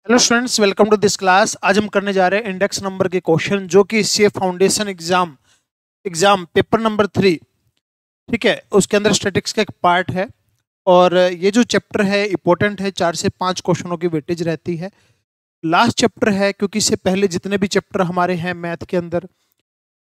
Hello students, welcome to this class. आज हम करने जा रहे हैं इंडेक्स नंबर के क्वेश्चन जो कि CA foundation exam paper number 3। ठीक है, उसके अंदर स्टैटिक्स का एक पार्ट है और ये जो चैप्टर है इंपॉर्टेंट है। 4 से 5 क्वेश्चनों की वेटेज रहती है। लास्ट चैप्टर है क्योंकि इससे पहले जितने भी चैप्टर हमारे हैं मैथ के अंदर,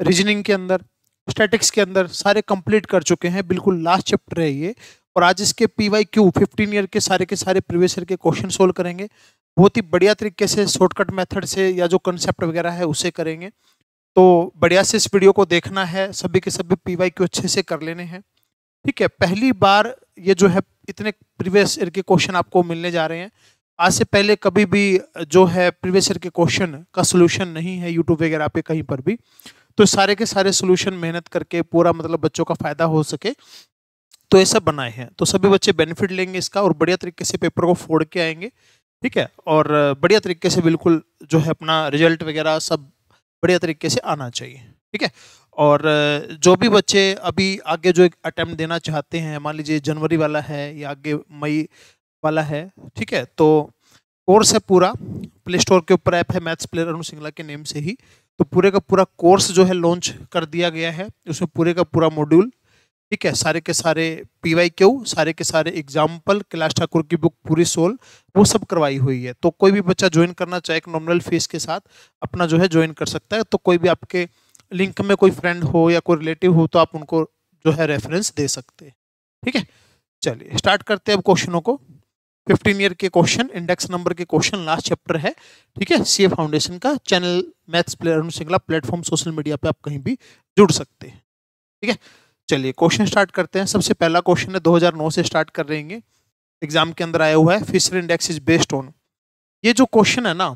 रीजनिंग के अंदर, स्टैटिक्स के अंदर सारे कंप्लीट कर चुके हैं। बिल्कुल लास्ट चैप्टर है ये। और आज इसके PYQ 15 ईयर के सारे प्रीवियस ईयर के क्वेश्चन सोल्व करेंगे। बहुत ही बढ़िया तरीके से शॉर्टकट मेथड से, या जो कंसेप्ट वगैरह है उसे करेंगे। तो बढ़िया से इस वीडियो को देखना है, सभी के सभी PYQ अच्छे से कर लेने हैं। ठीक है, पहली बार ये जो है इतने प्रीवियस ईयर के क्वेश्चन आपको मिलने जा रहे हैं। आज से पहले कभी भी जो है प्रीवियस ईयर के क्वेश्चन का सोल्यूशन नहीं है यूट्यूब वगैरह पे कहीं पर भी। तो सारे के सारे सोल्यूशन मेहनत करके पूरा मतलब बच्चों का फायदा हो सके तो ये सब बनाए हैं। तो सभी बच्चे बेनिफिट लेंगे इसका और बढ़िया तरीके से पेपर को फोड़ के आएंगे। ठीक है, और बढ़िया तरीके से बिल्कुल जो है अपना रिजल्ट वगैरह सब बढ़िया तरीके से आना चाहिए। ठीक है, और जो भी बच्चे अभी आगे जो एक अटेम्प्ट देना चाहते हैं, मान लीजिए जनवरी वाला है या आगे मई वाला है, ठीक है, तो कोर्स है पूरा। प्ले स्टोर के ऊपर ऐप है मैथ्स प्लेयर अरुण सिंगला के नेम से ही। तो पूरे का पूरा कोर्स जो है लॉन्च कर दिया गया है। उसमें पूरे का पूरा मॉड्यूल, ठीक है, सारे के सारे PYQ, सारे के सारे एग्जाम्पल, कैलाश ठाकुर की बुक पूरी सोल वो सब करवाई हुई है। तो कोई भी बच्चा ज्वाइन करना चाहे एक नॉमिनल फीस के साथ अपना जो है ज्वाइन कर सकता है। तो कोई भी आपके लिंक में कोई फ्रेंड हो या कोई रिलेटिव हो तो आप उनको जो है रेफरेंस दे सकते हैं। ठीक है, चलिए स्टार्ट करते हैं अब क्वेश्चनों को। 15 ईयर के क्वेश्चन, इंडेक्स नंबर के क्वेश्चन, लास्ट चैप्टर है। ठीक है, सीए फाउंडेशन का channel maths player Arun Singla platform social media पे आप कहीं भी जुड़ सकते हैं। ठीक है, चलिए क्वेश्चन स्टार्ट करते हैं। सबसे पहला क्वेश्चन है 2009 से स्टार्ट कर रहेंगे, एग्जाम के अंदर आया हुआ है। Fisher index is based on, ये जो क्वेश्चन है ना,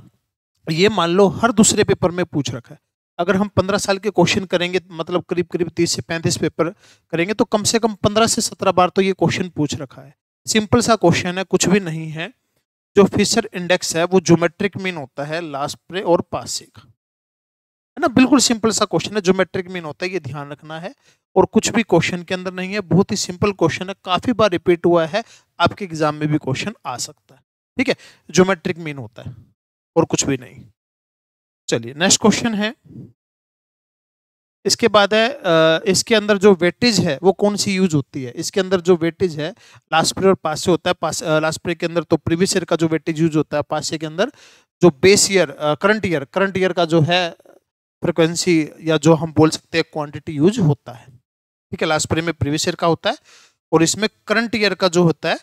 ये मान लो हर दूसरे पेपर में पूछ रखा है। अगर हम 15 साल के क्वेश्चन करेंगे, मतलब करीब करीब 30 से 35 पेपर करेंगे, तो कम से कम 15 से 17 बार तो ये क्वेश्चन पूछ रखा है। सिंपल सा क्वेश्चन है, कुछ भी नहीं है। जो फिशर इंडेक्स है वो ज्योमेट्रिक मीन होता है लास्ट प्रे और पासे का, है ना। बिल्कुल सिंपल सा क्वेश्चन है, ज्योमेट्रिक मीन होता है, ये ध्यान रखना है। और कुछ भी क्वेश्चन के अंदर नहीं है, बहुत ही सिंपल क्वेश्चन है, काफी बार रिपीट हुआ है, आपके एग्जाम में भी क्वेश्चन आ सकता है। ठीक है, ज्योमेट्रिक मीन होता है और कुछ भी नहीं। चलिए नेक्स्ट क्वेश्चन है। इसके बाद है इसके अंदर जो वेटेज है वो कौन सी यूज होती है। इसके अंदर जो वेटेज है लास्ट प्रे और पास से होता है। लास्ट प्रे के अंदर तो प्रीवियस ईयर का जो वेटेज यूज होता है, पास के अंदर जो बेस ईयर करंट ईयर का जो है फ्रिक्वेंसी, या जो हम बोल सकते हैं क्वांटिटी यूज होता है। ठीक है, लास्ट प्रे में प्रीवियस ईयर का होता है और इसमें करंट ईयर का जो होता है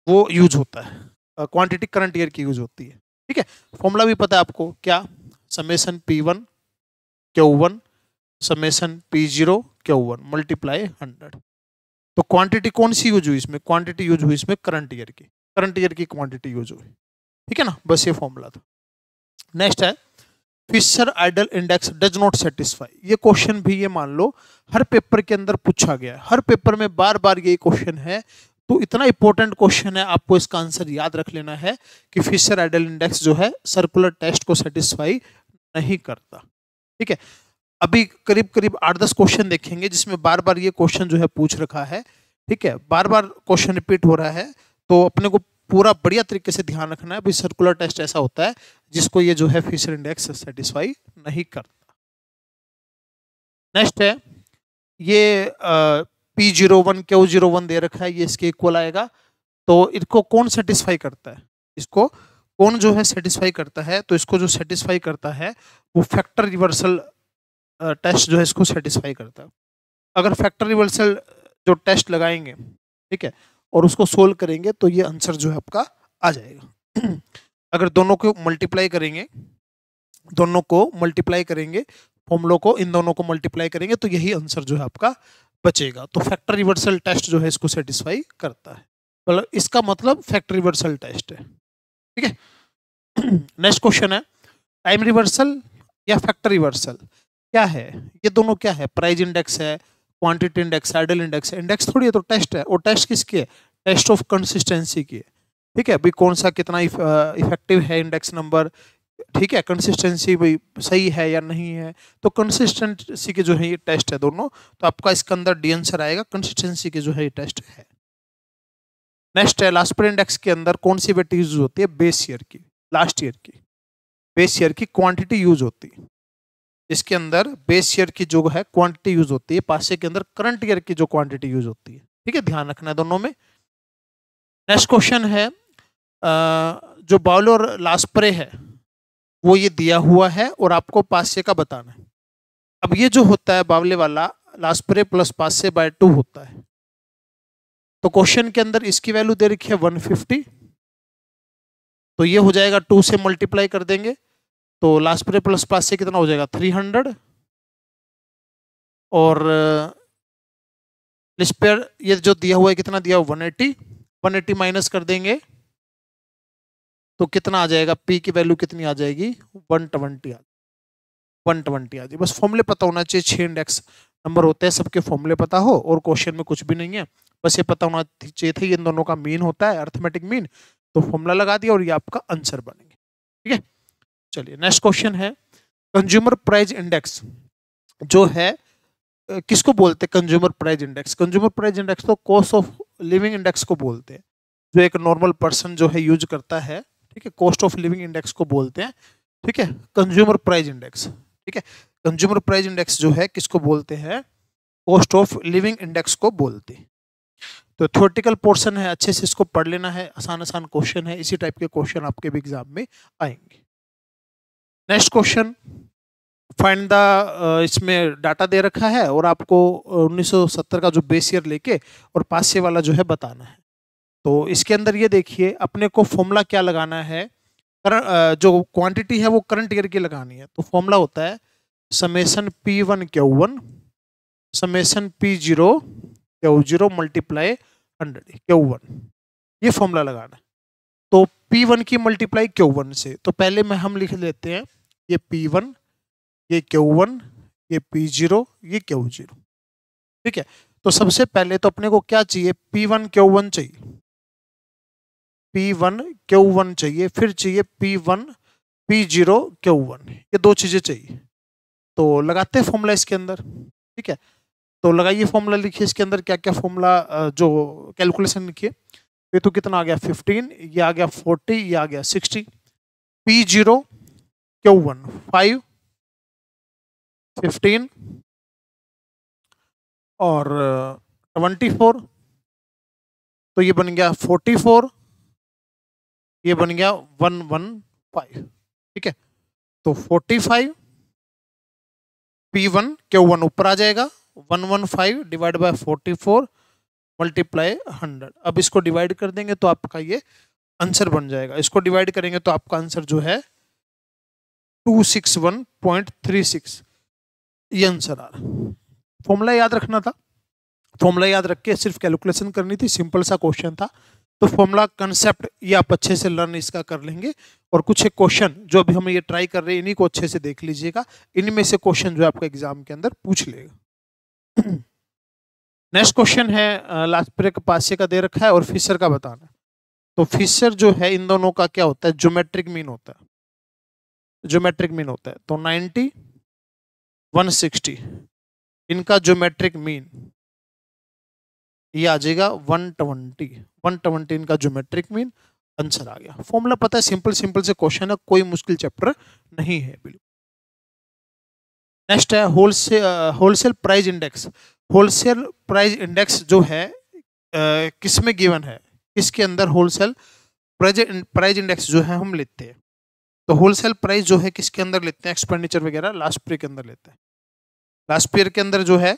वो यूज होता है। क्वांटिटी करंट ईयर की यूज होती है। ठीक है, फॉर्मूला भी पता है आपको क्या, summation P1 Q1 summation P0 Q1 multiply 100। तो क्वांटिटी कौन सी यूज हुई इसमें, क्वांटिटी यूज हुई इसमें करंट ईयर की क्वांटिटी यूज हुई। ठीक है ना, बस ये फॉर्मूला था। नेक्स्ट है Fisher ideal index does not satisfy. ये क्वेश्चन भी ये मान लो हर पेपर के अंदर पूछा गया है, हर पेपर में बार बार ये क्वेश्चन है। तो इतना इंपॉर्टेंट क्वेश्चन है, आपको इसका आंसर याद रख लेना है कि फिशर आइडल इंडेक्स जो है सर्कुलर टेस्ट को सेटिस्फाई नहीं करता। ठीक है, अभी करीब करीब 8-10 क्वेश्चन देखेंगे जिसमें बार बार ये क्वेश्चन जो है पूछ रखा है। ठीक है, बार बार क्वेश्चन रिपीट हो रहा है, तो अपने को पूरा बढ़िया तरीके से ध्यान रखना है। सर्कुलर टेस्ट ऐसा होता है जिसको ये जो है फिशर इंडेक्स सेटिस्फाई नहीं करता। नेक्स्ट है ये P01 Q01 दे रखा है, ये इसके इक्वल आएगा। तो इसको कौन सेटिस्फाई करता है, इसको कौन जो है सेटिस्फाई करता है, तो इसको जो सेटिस्फाई करता है वो फैक्टर रिवर्सल टेस्ट जो है इसको सेटिस्फाई करता है। अगर फैक्टर रिवर्सल जो टेस्ट लगाएंगे, ठीक है, और उसको सोल्व करेंगे तो ये आंसर जो है आपका आ जाएगा। अगर दोनों को मल्टीप्लाई करेंगे, फॉर्मूलों को इन दोनों को मल्टीप्लाई करेंगे तो यही आंसर जो है आपका बचेगा। तो फैक्टर रिवर्सल टेस्ट जो है इसको सेटिस्फाई करता है, मतलब इसका मतलब फैक्टर रिवर्सल टेस्ट है। ठीक है, नेक्स्ट क्वेश्चन है टाइम रिवर्सल या फैक्टर रिवर्सल क्या है। ये दोनों क्या है, प्राइस इंडेक्स है, क्वांटिटी इंडेक्स, आइडल इंडेक्स है। इंडेक्स थोड़ी है, तो टेस्ट है। और टेस्ट किसकी है, टेस्ट ऑफ कंसिस्टेंसी की है। ठीक है, भाई कौन सा कितना इफेक्टिव है इंडेक्स नंबर। ठीक है, कंसिस्टेंसी भाई सही है या नहीं है। तो कंसिस्टेंसी के जो है ये टेस्ट है दोनों। तो आपका इसके अंदर डी आंसर आएगा, कंसिस्टेंसी के जो है ये टेस्ट है। नेक्स्ट है लास्ट प्रे इंडेक्स के अंदर कौन सी वेटेज यूज होती है, बेस ईयर की। लास्ट ईयर की, बेस ईयर की क्वांटिटी यूज होती है। इसके अंदर बेस ईयर की जो है क्वांटिटी यूज होती है, पास के अंदर करंट ईयर की जो क्वांटिटी यूज होती है। ठीक है, ध्यान रखना है दोनों में। नेक्स्ट क्वेश्चन है जो बावले और लास्प्रे है वो ये दिया हुआ है और आपको पासे का बताना है। अब ये जो होता है बावले वाला लास्प्रे प्लस पासे बाय 2 होता है, तो क्वेश्चन के अंदर इसकी वैल्यू दे रखी है 150, तो ये हो जाएगा 2 से मल्टीप्लाई कर देंगे तो लास्प्रे प्लस पासे कितना हो जाएगा 300, और लिस्पेयर ये जो दिया हुआ है कितना दिया हुआ 180, 180 माइनस कर देंगे तो कितना आ जाएगा, पी की वैल्यू कितनी आ जाएगी 120 120 आ जाएगी। बस फॉर्मूले पता होना चाहिए, 6 इंडेक्स नंबर होते हैं, सबके फॉर्मूले पता हो और क्वेश्चन में कुछ भी नहीं है, बस ये पता होना चाहिए था इन दोनों का मीन होता है अर्थमेटिक मीन, तो फॉर्मूला लगा दिया और ये आपका आंसर बनेंगे। ठीक है, चलिए नेक्स्ट क्वेश्चन है कंज्यूमर प्राइस इंडेक्स जो है किसको बोलते हैं consumer price index? Consumer price index तो कॉस्ट ऑफ लिविंग इंडेक्स को बोलते हैं, जो एक नॉर्मल पर्सन जो है यूज करता है। ठीक है, कॉस्ट ऑफ लिविंग इंडेक्स को बोलते हैं। ठीक है, कंज्यूमर प्राइस इंडेक्स। ठीक है, कंज्यूमर प्राइस इंडेक्स जो है किसको बोलते हैं? कॉस्ट ऑफ लिविंग इंडेक्स को बोलते हैं। तो थ्योरेटिकल पोर्शन है, अच्छे से इसको पढ़ लेना है, आसान आसान क्वेश्चन है, इसी टाइप के क्वेश्चन आपके भी एग्जाम में आएंगे। नेक्स्ट क्वेश्चन फाइंड द, इसमें डाटा दे रखा है और आपको 1970 का जो बेस ईयर लेके और पासे वाला जो है बताना है। तो इसके अंदर ये देखिए अपने को फॉर्मूला क्या लगाना है, जो क्वांटिटी है वो करंट ईयर की लगानी है। तो फॉर्मूला होता है summation P1 Q1 summation P0 Q0 multiply 100 Q1, ये फॉर्मूला लगाना है। तो P1 की मल्टीप्लाई Q1 से, तो पहले में हम लिख लेते हैं ये P1, ये Q1, ये P0, ये Q0। ठीक है, तो सबसे पहले तो अपने को क्या चाहिए, P1 Q1 चाहिए, P1 Q1 चाहिए, फिर चाहिए P1 P0 Q1, ये दो चीजें चाहिए। तो लगाते हैं फॉर्मूला इसके अंदर। ठीक है, तो लगाइए फॉर्मूला, लिखिए इसके अंदर क्या क्या फॉर्मूला जो कैलकुलेशन लिखिए। ये तो कितना आ गया 15, ये आ गया 40, ये आ गया 60, P0 Q1 5 15 और 24, तो ये बन गया 44, ये बन गया 115। ठीक है, तो 45 P1 Q1 ऊपर आ जाएगा, 115 डिवाइड बाय 44 मल्टीप्लाई 100। अब इसको डिवाइड कर देंगे तो आपका ये आंसर बन जाएगा। इसको डिवाइड करेंगे तो आपका आंसर जो है 261.36, ये आंसर आ रहा। फॉर्मूला याद रखना था, फॉर्मूला याद रख के सिर्फ कैलकुलेशन करनी थी, सिंपल सा क्वेश्चन था। तो फॉर्मूला कंसेप्ट ये आप अच्छे से लर्न इसका कर लेंगे, और कुछ एक क्वेश्चन जो अभी हम ये ट्राई कर रहे हैं इन्हीं को अच्छे से देख लीजिएगा, इनमें से क्वेश्चन जो आपका एग्जाम के अंदर पूछ लेगा। नेक्स्ट क्वेश्चन है लास्प्रे का पासे का दे रखा है और फिशर का बताना है। तो फिशर जो है इन दोनों का क्या होता है, ज्योमेट्रिक मीन होता है, ज्योमेट्रिक मीन होता है। तो 90 160 इनका ज्योमेट्रिक मीन ये आ जाएगा 120 इनका ज्योमेट्रिक मीन, आंसर आ गया। फॉर्मूला पता है, सिंपल सिंपल से क्वेश्चन है, कोई मुश्किल चैप्टर नहीं है बिल्कुल। नेक्स्ट है wholesale price index. Wholesale price index जो है किसमें गिवन है, किसके अंदर होलसेल प्राइस इंडेक्स जो है हम लेते हैं। तो होलसेल प्राइस जो है किसके अंदर लेते हैं, एक्सपेंडिचर वगैरह लास्ट ईयर के अंदर लेते हैं। लास्ट ईयर के अंदर जो है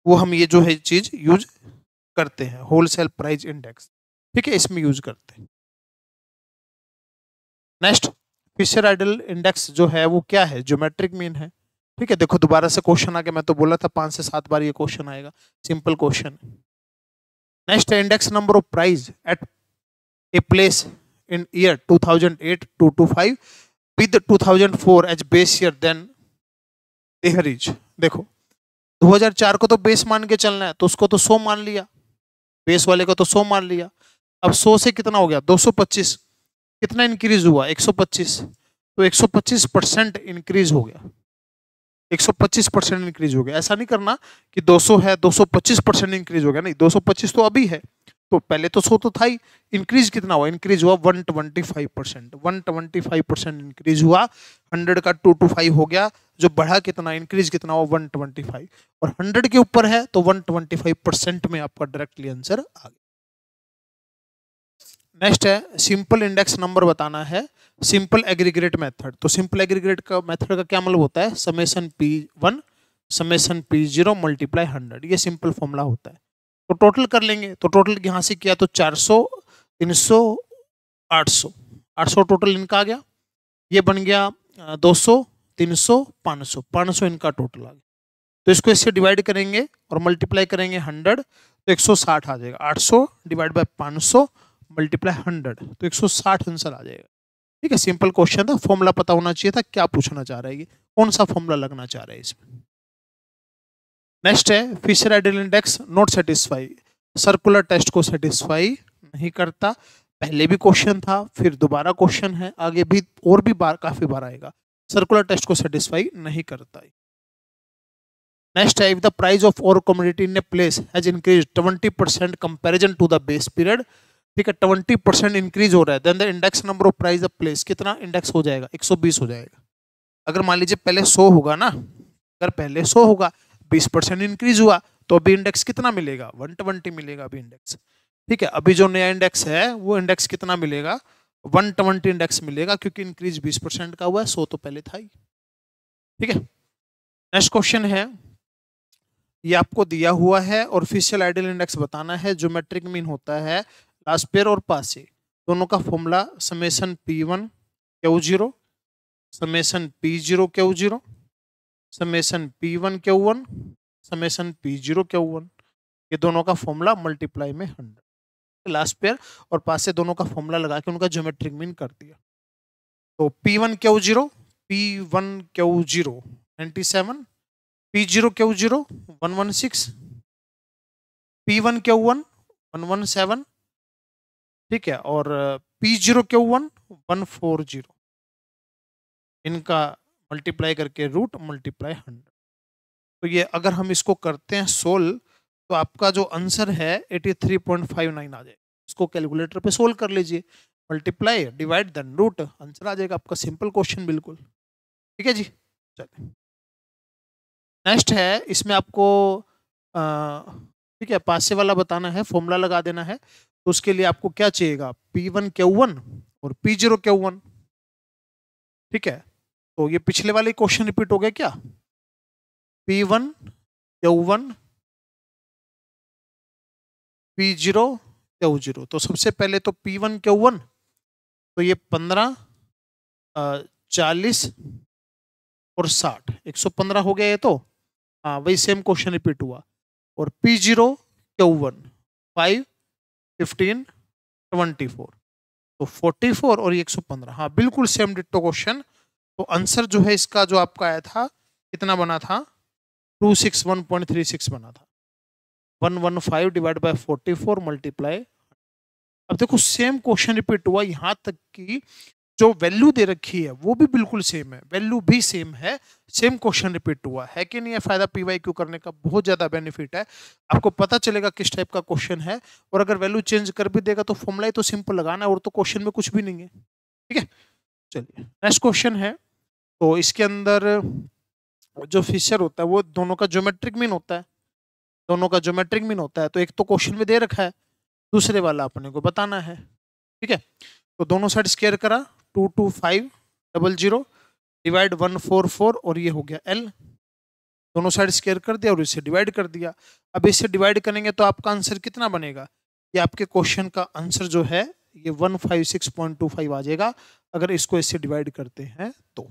वो हम ये जो है चीज यूज करते हैं, होलसेल प्राइस इंडेक्स। ठीक है, इसमें यूज करते हैं। नेक्स्ट फिशर आइडल इंडेक्स जो है वो क्या है, ज्योमेट्रिक मीन है। ठीक है, देखो दोबारा से क्वेश्चन आ गया, मैं तो बोला था 5 से 7 बार ये क्वेश्चन आएगा, सिंपल क्वेश्चन। नेक्स्ट है index number of price at a place in year 2008 to 25 with 2004 as base year, then there is. देखो 2004 को तो बेस मान के चलना है, तो उसको तो 100 मान लिया, बेस वाले को तो 100 मान लिया। अब 100 से कितना हो गया 225, कितना इंक्रीज हुआ 125, तो 125% इंक्रीज हो गया, 125% इंक्रीज हो गया। ऐसा नहीं करना कि 200 है 225% इंक्रीज हो गया, नहीं, 225 तो अभी है, तो पहले तो 100 तो था ही, इंक्रीज कितना हुआ, इंक्रीज हुआ 125%, 125% इंक्रीज हुआ, 100 का 225 हो गया, जो बढ़ा कितना, इंक्रीज कितना हुआ 125, और 100 के ऊपर है तो 125% में आपका डायरेक्टली आंसर आ गया। नेक्स्ट है सिंपल इंडेक्स नंबर बताना है, सिंपल एग्रीगेट मेथड। तो सिंपल एग्रीगेट का मेथड का क्या मतलब होता है, summation P1 summation P0 multiply 100, ये सिंपल फॉर्मूला होता है। तो टोटल कर लेंगे, तो टोटल यहाँ से किया तो 400 300 800, 800 टोटल इनका आ गया, ये बन गया 200 300 500, 500 इनका टोटल आ गया। तो इसको इससे डिवाइड करेंगे और मल्टीप्लाई करेंगे 100, तो 160 आ जाएगा, 800 डिवाइड बाय 500 मल्टीप्लाई 100, तो 160 आंसर आ जाएगा। ठीक है, सिंपल क्वेश्चन था, फॉर्मूला पता होना चाहिए था, क्या पूछना चाह रहा है, कौन सा फॉर्मूला लगना चाह रहा है इसमें। नेक्स्ट है Fisher ideal index not satisfy, circular test को सेटिस्फाई नहीं करता, पहले भी क्वेश्चन था, फिर दोबारा क्वेश्चन है, आगे भी और भी बार काफी बार आएगा, सर्कुलर टेस्ट को सेटिस्फाई नहीं करता है। नेक्स्ट है इफ द प्राइस ऑफ और commodity in a place has increase 20% comparison to the base period, ठीक है, 20% इंक्रीज हो रहा है, then the index number of price of place कितना इंडेक्स हो जाएगा, 120 हो जाएगा। अगर मान लीजिए पहले 100 होगा ना, अगर पहले 100 होगा, 20% इंक्रीज हुआ, तो अभी इंडेक्स कितना मिलेगा, 120 मिलेगा अभी इंडेक्स। ठीक है, अभी जो नया इंडेक्स है वो इंडेक्स कितना मिलेगा, 120 इंडेक्स मिलेगा, क्योंकि इंक्रीज 20% का हुआ है, 100 तो पहले था ही। ठीक है, नेक्स्ट क्वेश्चन है, ये आपको दिया हुआ है और ऑफिशियल आइडल इंडेक्स बताना है, ज्योमेट्रिक मीन होता है लास्ट पेयर और पासे दोनों का formula summation P1 Q0 summation P0 Q0 summation P1 Q1 summation P0 Q1, ये दोनों का फॉर्मूला मल्टीप्लाई में 100, लास्ट पेयर और पासे दोनों का फॉर्मूला लगा के उनका ज्योमेट्रिक मीन कर दिया। तो P1 Q0 97, P0 Q0 116, P1 Q1 117, ठीक है, और P0 Q1 140, इनका मल्टीप्लाई करके रूट मल्टीप्लाई 100। तो ये अगर हम इसको करते हैं सोल्व, तो आपका जो आंसर है 83.59 आ जाएगा। इसको कैलकुलेटर पे सोल्व कर लीजिए, multiply divide then root, answer आ जाएगा आपका, सिंपल क्वेश्चन बिल्कुल। ठीक है जी, चलिए नेक्स्ट है, इसमें आपको ठीक है पासे वाला बताना है, फॉर्मूला लगा देना है। तो उसके लिए आपको क्या चाहिएगा, P1 Q1 और P0 Q1। ठीक है, तो ये पिछले वाले क्वेश्चन रिपीट हो गया क्या, P1 Q1 P0 Q0। तो सबसे पहले तो P1 Q1, तो ये 15 40 और 60, 115 हो गया ये, तो हाँ वही सेम क्वेश्चन रिपीट हुआ। और P0 Q1 5 15 24, तो 44 और 115, हाँ बिल्कुल सेम डिट्टो क्वेश्चन। तो आंसर जो है इसका जो आपका आया था कितना बना था, 261.36 बना था, 115 डिवाइड बाय 44 मल्टीप्लाई। अब देखो सेम क्वेश्चन रिपीट हुआ, यहाँ तक कि जो वैल्यू दे रखी है वो भी बिल्कुल सेम है, वैल्यू भी सेम है, सेम क्वेश्चन रिपीट हुआ है कि नहीं है। फायदा PYQ करने का बहुत ज्यादा बेनिफिट है, आपको पता चलेगा किस टाइप का क्वेश्चन है, और अगर वैल्यू चेंज कर भी देगा तो फॉर्मूला ही तो सिंपल लगाना है, और तो क्वेश्चन में कुछ भी नहीं है। ठीक है, चलिए नेक्स्ट क्वेश्चन है। तो इसके अंदर जो फिशर होता है वो दोनों का ज्योमेट्रिक मीन होता है, दोनों का ज्योमेट्रिक मीन होता है। तो एक तो क्वेश्चन में दे रखा है, दूसरे वाला अपने को बताना है। ठीक है, तो दोनों साइड स्क्वायर करा, 22500 डिवाइड 144, और ये हो गया L, दोनों साइड स्क्वायर कर दिया और इसे डिवाइड कर दिया। अब इसे डिवाइड करेंगे तो आपका आंसर कितना बनेगा, ये आपके क्वेश्चन का आंसर जो है ये 156.25 आ जाएगा, अगर इसको इससे डिवाइड करते हैं तो।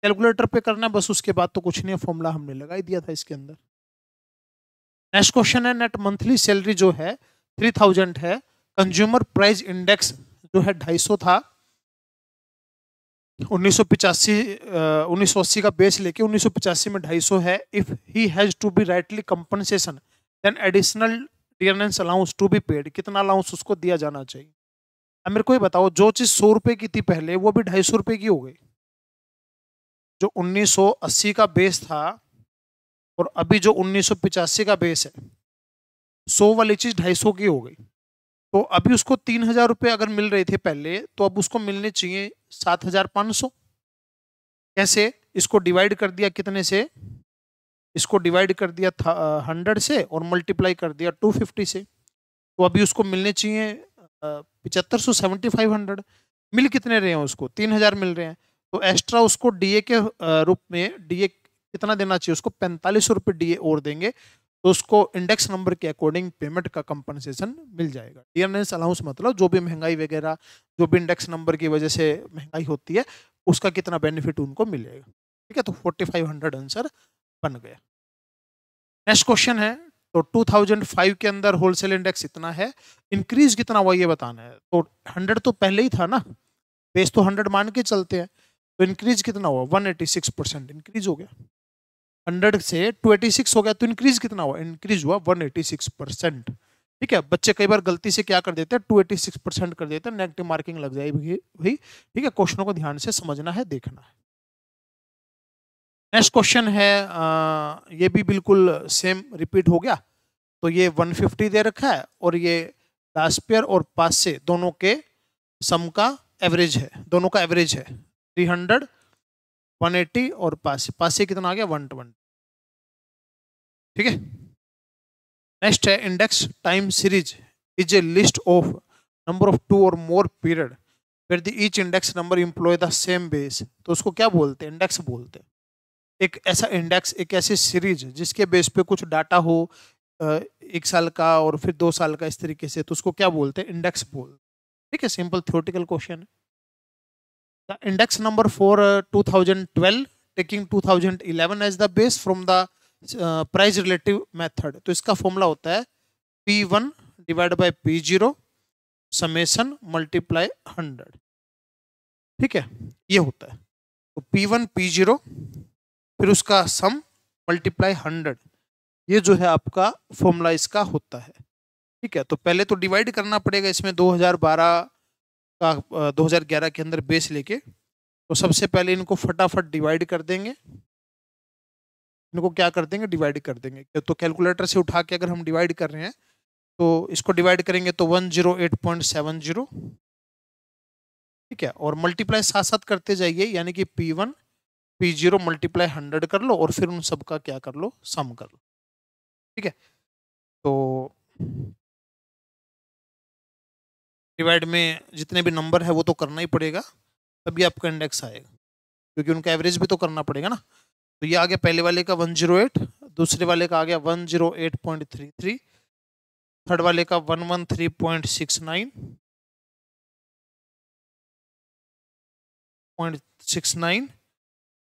कैलकुलेटर पे करना बस, उसके बाद तो कुछ नहीं है, फॉर्मूला हमने लगा ही दिया था इसके अंदर। नेक्स्ट क्वेश्चन है, नेट मंथली सैलरी जो है 3000 है, कंज्यूमर प्राइस इंडेक्स जो है 250 था, 1980 का बेस लेके 1985 में 250 है। If he has to be rightly compensation then additional dearness allowance to be paid, कितना अलाउंस उसको दिया जाना चाहिए। अब मेरे को ये बताओ, जो चीज 100 रुपए की थी पहले वो भी 250 रुपए की हो गई, जो 1980 का बेस था और अभी जो 1985 का बेस है, 100 वाली चीज 250 की हो गई। तो अभी उसको 3,000 रुपये अगर मिल रहे थे पहले, तो अब उसको मिलने चाहिए 7,500। कैसे? इसको डिवाइड कर दिया कितने से? इसको डिवाइड कर दिया 100 से और मल्टीप्लाई कर दिया 250 से। तो अभी उसको मिलने चाहिए 7500 मिल कितने रहे हैं उसको? 3,000 मिल रहे हैं। तो एक्स्ट्रा उसको डीए के रूप में, डीए कितना देना चाहिए उसको? 4500 रुपये डीए और देंगे, तो उसको इंडेक्स नंबर के अकॉर्डिंग पेमेंट का कंपनसेशन मिल जाएगा। डियरनेस अलाउंस मतलब जो भी महंगाई वगैरह, जो भी इंडेक्स नंबर की वजह से महंगाई होती है, उसका कितना बेनिफिट उनको मिलेगा। ठीक है, तो 4500 आंसर बन गया। नेक्स्ट क्वेश्चन है, तो 2005 के अंदर होलसेल इंडेक्स इतना है, इंक्रीज कितना हुआ ये बताना है। तो 100 तो पहले ही था ना, बेस तो 100 मान के चलते हैं, तो इंक्रीज कितना हुआ? 186% इंक्रीज हो गया। 100 से 286 हो गया, तो इंक्रीज कितना हुआ? इंक्रीज हुआ 186%। ठीक है, बच्चे कई बार गलती से क्या कर देते हैं, 286% कर देते हैं, नेगेटिव मार्किंग लग जाएगी भाई। ठीक है, क्वेश्चनों को ध्यान से समझना है, देखना है। नेक्स्ट क्वेश्चन है, ये भी बिल्कुल सेम रिपीट हो गया। तो ये 150 दे रखा है, और ये लास्ट पेयर और पास से दोनों के सम का एवरेज है, दोनों का एवरेज है 300, 180 और पास से कितना आ गया? 120। ठीक है, नेक्स्ट है, index time series is a list of number of 2 और मोर पीरियड फिर the each index number employ the same base. तो उसको क्या बोलते हैं? इंडेक्स बोलते हैं। एक ऐसा इंडेक्स, एक ऐसी सीरीज जिसके बेस पे कुछ डाटा हो, 1 साल का और फिर 2 साल का, इस तरीके से, तो उसको क्या बोलते हैं? इंडेक्स बोलते हैं। ठीक है, सिंपल थ्योरेटिकल क्वेश्चन है। The index number for 2012 taking 2011 as the base from the price relative method. तो इसका फॉर्मूला होता है P1 divide by P0 summation multiply 100। ठीक है, ये होता है। तो P1 P0 फिर उसका सम मल्टीप्लाई 100, ये जो है आपका फॉर्मूला इसका होता है। ठीक है, तो पहले तो डिवाइड करना पड़ेगा इसमें 2012 का 2011 के अंदर बेस लेके। तो सबसे पहले इनको फटाफट डिवाइड कर देंगे, इनको क्या कर देंगे? डिवाइड कर देंगे। तो कैलकुलेटर से उठा के अगर हम डिवाइड कर रहे हैं, तो इसको डिवाइड करेंगे तो 108.70। ठीक है, और मल्टीप्लाई साथ साथ करते जाइए, यानी कि P1 P0 मल्टीप्लाई 100 कर लो, और फिर उन सबका क्या कर लो? सम कर लो। ठीक है, तो डिवाइड में जितने भी नंबर है वो तो करना ही पड़ेगा, तभी आपका इंडेक्स आएगा, क्योंकि उनका एवरेज भी तो करना पड़ेगा ना। तो ये आ गया पहले वाले का 108, दूसरे वाले का आ गया 108.33, थर्ड वाले का 113.69,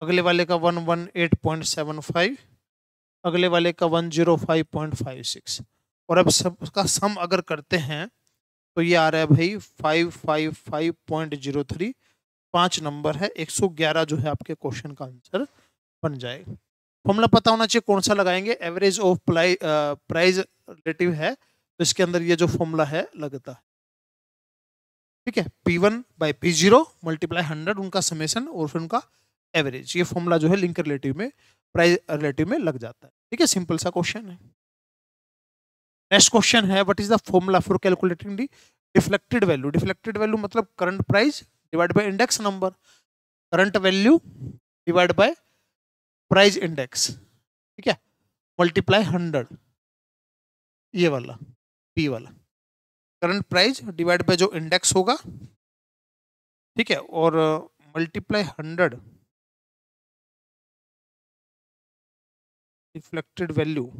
अगले वाले का 118.75, अगले वाले का 105.56। और अब सबका सम अगर करते हैं, तो ये आ रहा है भाई 555.03। 5 नंबर है, 111 जो है आपके क्वेश्चन का आंसर बन जाएगा। फॉर्मूला पता होना चाहिए, कौन सा लगाएंगे? एवरेज ऑफ प्राइस रिलेटिव है, तो इसके अंदर ये जो फॉर्मूला है लगता है। ठीक है, P1 बाई P0 मल्टीप्लाई 100 उनका समेशन और फिर उनका एवरेज, ये फॉर्मूला जो है लिंक रिलेटिव में, प्राइस रिलेटिव में लग जाता है। ठीक है, सिंपल सा क्वेश्चन है। नेक्स्ट क्वेश्चन है, what is the formula for calculating the deflected value. Deflected value मतलब current price divide by index number, current value divide by price index. ठीक है, मल्टीप्लाई 100, ये वाला P वाला, करंट प्राइस डिवाइड बाय जो index होगा। ठीक है, और मल्टीप्लाई 100 रिफ्लेक्टेड वैल्यू,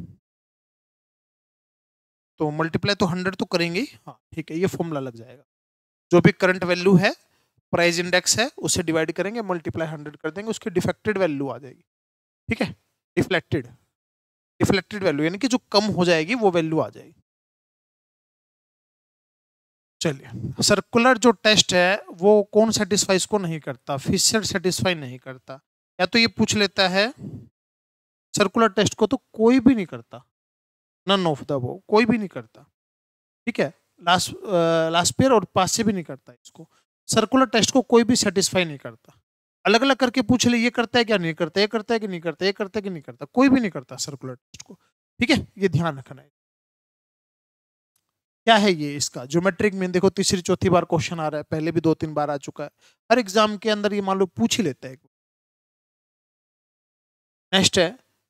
तो मल्टीप्लाई तो 100 तो करेंगे ही। हाँ ठीक है, ये फॉर्मूला लग जाएगा। जो भी करंट वैल्यू है, प्राइस इंडेक्स है, उसे डिवाइड करेंगे, मल्टीप्लाई 100 कर देंगे, उसकी डिफेक्टेड वैल्यू आ जाएगी। ठीक है, डिफ्लेक्टेड, डिफ्लेक्टेड वैल्यू यानी कि जो कम हो जाएगी वो वैल्यू आ जाएगी। चलिए, सर्कुलर जो टेस्ट है वो कौन सेटिस्फाई इसको नहीं करता? फिशर सेटिस्फाई नहीं करता, या तो ये पूछ लेता है सर्कुलर टेस्ट को तो कोई भी नहीं करता, नन ऑफ द वो, कोई भी नहीं करता। ठीक है, लास्ट पेयर और पास से भी नहीं करता इसको। सर्कुलर टेस्ट को कोई भी सेटिस्फाई नहीं करता। अलग अलग करके पूछ ले, ये करता है क्या? नहीं करता। ये करता है कि नहीं करता? ये करता है कि नहीं करता? कोई भी नहीं करता सर्कुलर टेस्ट को। ठीक है, ये ध्यान रखना है। क्या है ये इसका ज्योमेट्रिक मीन? देखो तीसरी चौथी बार क्वेश्चन आ रहा है, पहले भी 2-3 बार आ चुका है, हर एग्जाम के अंदर ये मान लो पूछ ही लेता है। नेक्स्ट है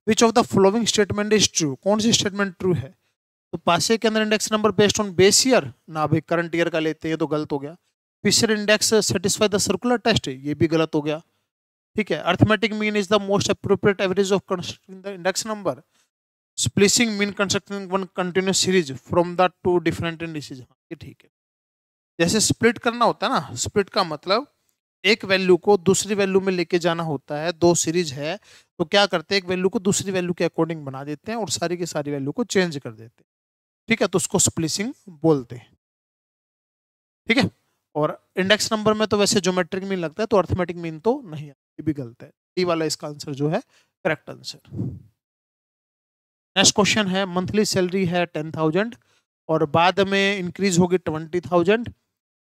which of the following statement is true? कौन सी स्टेटमेंट ट्रू है? तो पास ईयर के अंदर index number based on base year ना भाई, करंट ईयर का लेते हैं, तो गलत हो गया। Fisher index satisfy the circular test, ये भी गलत हो गया। ठीक है। Arithmetic mean is the most appropriate average of constructing the index number. Splicing mean constructing one continuous series from the two different indices, ये ठीक है। जैसे स्प्लिट करना होता है ना, स्प्लिट का मतलब एक वैल्यू को दूसरी वैल्यू में लेके जाना होता है, दो सीरीज है तो क्या करते हैं, एक वैल्यू को दूसरी वैल्यू के अकॉर्डिंग बना देते हैं और सारी की सारी वैल्यू को चेंज कर देते हैं। ठीक है, तो उसको स्प्लिसिंग बोलते हैं। ठीक है। और इंडेक्स नंबर में तो वैसे ज्योमेट्रिक मीन लगता है, तो अर्थमेटिक मीन तो नहीं है, ये भी गलत है। डी वाला इसका आंसर जो है करेक्ट आंसर। नेक्स्ट क्वेश्चन है मंथली सैलरी है 10,000 और बाद में इंक्रीज होगी 20,000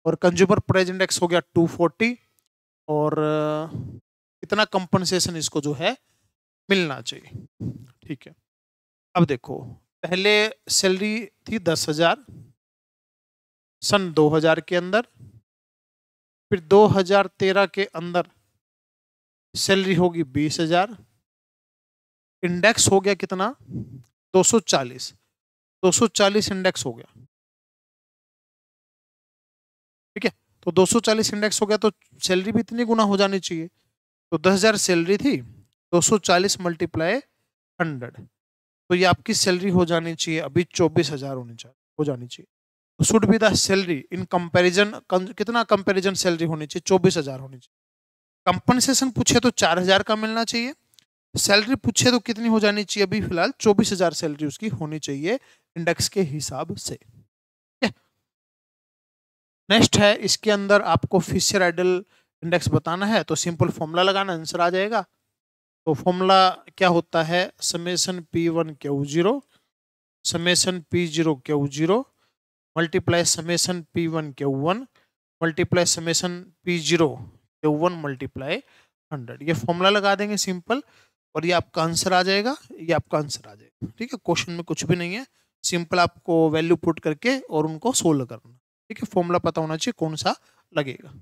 और कंज्यूमर प्राइस इंडेक्स हो गया 240 और इतना कंपनसेशन इसको जो है मिलना चाहिए। ठीक है। अब देखो पहले सैलरी थी 10,000 सन 2000 के अंदर, फिर 2013 के अंदर सैलरी होगी 20,000, इंडेक्स हो गया कितना 240, 240 इंडेक्स हो गया। ठीक है, तो 240 इंडेक्स हो गया तो सैलरी भी इतनी गुना हो जानी चाहिए। तो 10,000 सैलरी थी, 240 मल्टीप्लाई 100, तो ये आपकी सैलरी हो जानी चाहिए अभी 24,000 हो जानी चाहिए। Should be the salary in comparison, कितना कंपैरिजन सैलरी होनी चाहिए, 24,000 होनी चाहिए। कंपनसेशन पूछे तो 4,000 का मिलना चाहिए, सैलरी पूछे तो कितनी हो जानी चाहिए, अभी फिलहाल 24,000 सैलरी उसकी होनी चाहिए इंडेक्स के हिसाब से। नेक्स्ट है इसके अंदर आपको फिशर आइडल इंडेक्स बताना है, तो सिंपल फॉर्मूला लगाना, आंसर आ जाएगा। तो फॉर्मूला क्या होता है, summation P1 Q0 summation P0 Q0 multiply summation P1 Q1 multiply summation P0 Q1 multiply 100, ये फॉर्मूला लगा देंगे सिंपल और ये आपका आंसर आ जाएगा, ये आपका आंसर आ जाएगा। ठीक है, क्वेश्चन में कुछ भी नहीं है, सिंपल आपको वैल्यू पुट करके और उनको सोल्व करना। ठीक है, फॉर्मूला पता होना चाहिए कौन सा लगेगा।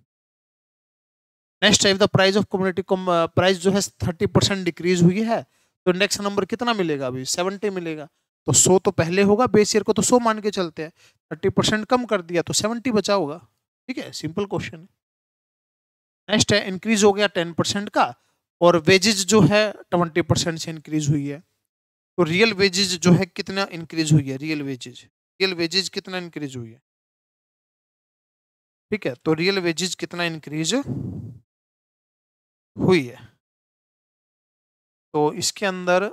Next type the price of community price जो है 30% डिक्रीज हुई है, तो इंडेक्स नंबर कितना मिलेगा, अभी 70 मिलेगा। तो 100 तो पहले होगा, बेस ईयर को तो 100 मान के चलते हैं, 30% कम कर दिया तो 70 बचा होगा। ठीक है, सिंपल क्वेश्चन है। नेक्स्ट है इंक्रीज हो गया 10% का और वेजेज जो है 20% से इंक्रीज हुई है, तो रियल वेजेज जो है कितना इंक्रीज हुई है, रियल वेजेज कितना इंक्रीज हुई है। ठीक है, तो रियल वेजेज कितना इंक्रीज हुई है, तो इसके अंदर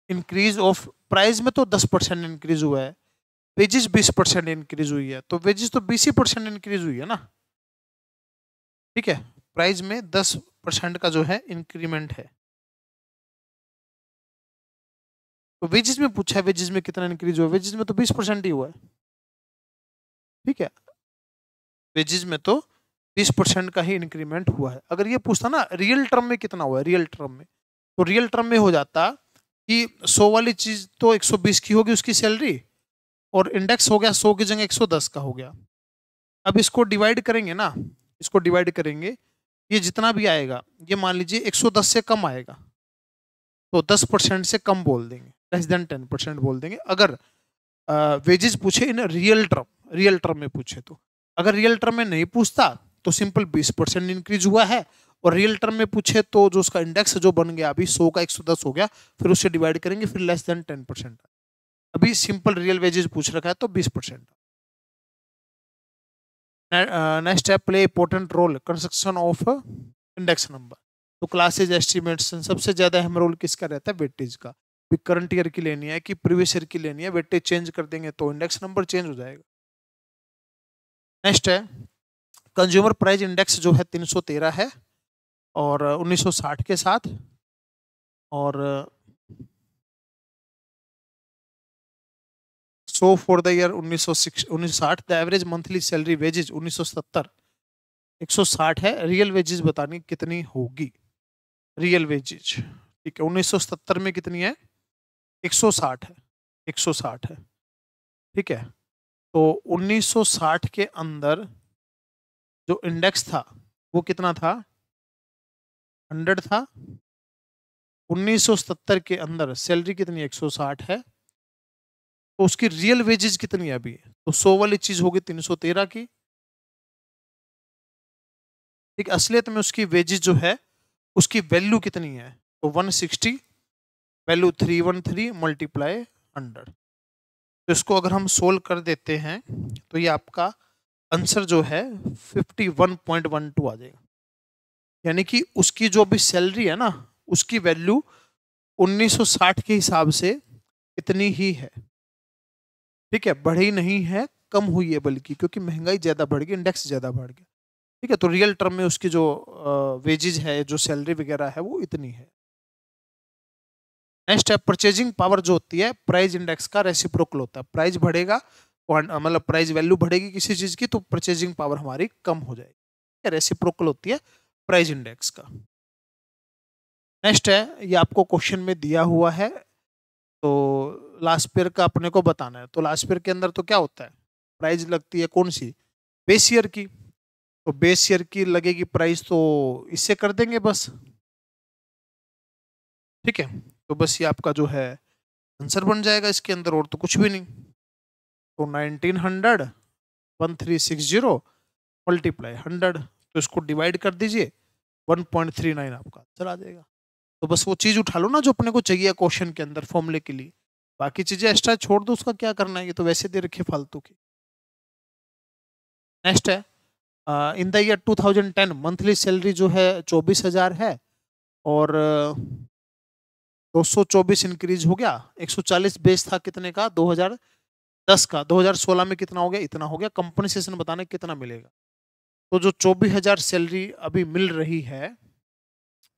इंक्रीज ऑफ प्राइस में तो 10% इंक्रीज हुआ है, वेजेस 20% इंक्रीज हुई है, तो वेजेस तो 20% इंक्रीज हुई है ना। ठीक है, प्राइस में 10% का जो है इंक्रीमेंट है, तो वेजेस में पूछा है वेजेस में कितना इंक्रीज हुआ, वेजेस में तो 20% ही हुआ है। ठीक है, वेजेस में तो 20% का ही इंक्रीमेंट हुआ है। अगर ये पूछता ना रियल टर्म में कितना हुआ है, रियल टर्म में, तो रियल टर्म में हो जाता कि 100 वाली चीज तो 120 की होगी उसकी सैलरी और इंडेक्स हो गया 100 की जगह 110 का हो गया। अब इसको डिवाइड करेंगे ना, इसको डिवाइड करेंगे, ये जितना भी आएगा ये मान लीजिए 110 से कम आएगा तो 10% से कम बोल देंगे, लेस देन 10% बोल देंगे। अगर वेजेस पूछे इन रियल टर्म में पूछे तो, अगर रियल टर्म में नहीं पूछता तो सिंपल 20% इंक्रीज हुआ है, और रियल टर्म में पूछे तो जो उसका इंडेक्स जो बन गया अभी 100 का 110 हो गया, फिर उससे डिवाइड करेंगे, फिर लेस देन 10%। अभी सिंपल रियल वेजेस पूछ रखा है तो 20%। नेक्स्ट है play important role construction of index number, तो क्लासेज एस्टिमेशन सबसे ज्यादा अहम रोल किसका रहता है, वेटेज का। करंट ईयर की लेनी है कि प्रीवियस ईयर की लेनी है, वेटेज चेंज कर देंगे तो इंडेक्स नंबर चेंज हो जाएगा। नेक्स्ट है कंज्यूमर प्राइस इंडेक्स जो है 313 है और 1960 के साथ, और so for the year 1960 the average monthly salary wages 1970 160 है, रियल वेजेज बतानी कितनी होगी, रियल वेजेज। ठीक है, 1970 में कितनी है 160 है, 160 है, ठीक है। तो 1960 के अंदर जो इंडेक्स था वो कितना था, 100 था। 1970 के अंदर सैलरी कितनी 160 है, तो उसकी रियल वेजेस कितनी है अभी, तो 100 वाली चीज होगी 313 की, ठीक। असलियत में उसकी वेजेस जो है उसकी वैल्यू कितनी है, तो 160, वैल्यू 313 मल्टीप्लाई 100। तो इसको अगर हम सोल्व कर देते हैं तो ये आपका आंसर जो है 51.12 आ जाएगा। यानी कि उसकी जो भी सैलरी है ना, उसकी वैल्यू 1960 के हिसाब से इतनी ही है, ठीक है। बढ़ी नहीं है, कम हुई है बल्कि, क्योंकि महंगाई ज्यादा बढ़ गई, इंडेक्स ज्यादा बढ़ गया, ठीक है। तो रियल टर्म में उसकी जो वेजेज है, जो सैलरी वगैरह है, वो इतनी है। नेक्स्ट है परचेजिंग पावर, जो होती है प्राइस इंडेक्स का रेसिप्रोकल होता है। प्राइस बढ़ेगा, मतलब प्राइस वैल्यू बढ़ेगी किसी चीज की, तो परचेजिंग पावर हमारी कम हो जाएगी, रेसिप्रोकल होती है प्राइस इंडेक्स का। नेक्स्ट है, ये आपको क्वेश्चन में दिया हुआ है, तो लास्ट पेयर का अपने को बताना है। तो लास्ट पेयर के अंदर तो क्या होता है, प्राइस लगती है कौन सी, बेस ईयर की। तो बेस ईयर की लगेगी प्राइस, तो इससे कर देंगे बस, ठीक है। तो बस ये आपका जो है आंसर बन जाएगा इसके अंदर, और तो कुछ भी नहीं। तो 1900 1360 मल्टीप्लाई 100, तो इसको डिवाइड कर दीजिए, 1.39 आपका आंसर आ जाएगा। तो बस वो चीज उठा लो ना जो अपने को चाहिए क्वेश्चन के अंदर फॉर्मूले के लिए, बाकी चीजें एक्स्ट्रा छोड़ दो, उसका क्या करना है, ये तो वैसे दे रखे फालतू की। नेक्स्ट है, in the year 2010 monthly salary जो है 24,000 है, और 224 इंक्रीज हो गया, 140 बेस था कितने का, 2010 का। 2016 में कितना हो गया, इतना हो गया। कंपनसेशन बताने कितना मिलेगा, तो जो 24,000 सैलरी अभी मिल रही है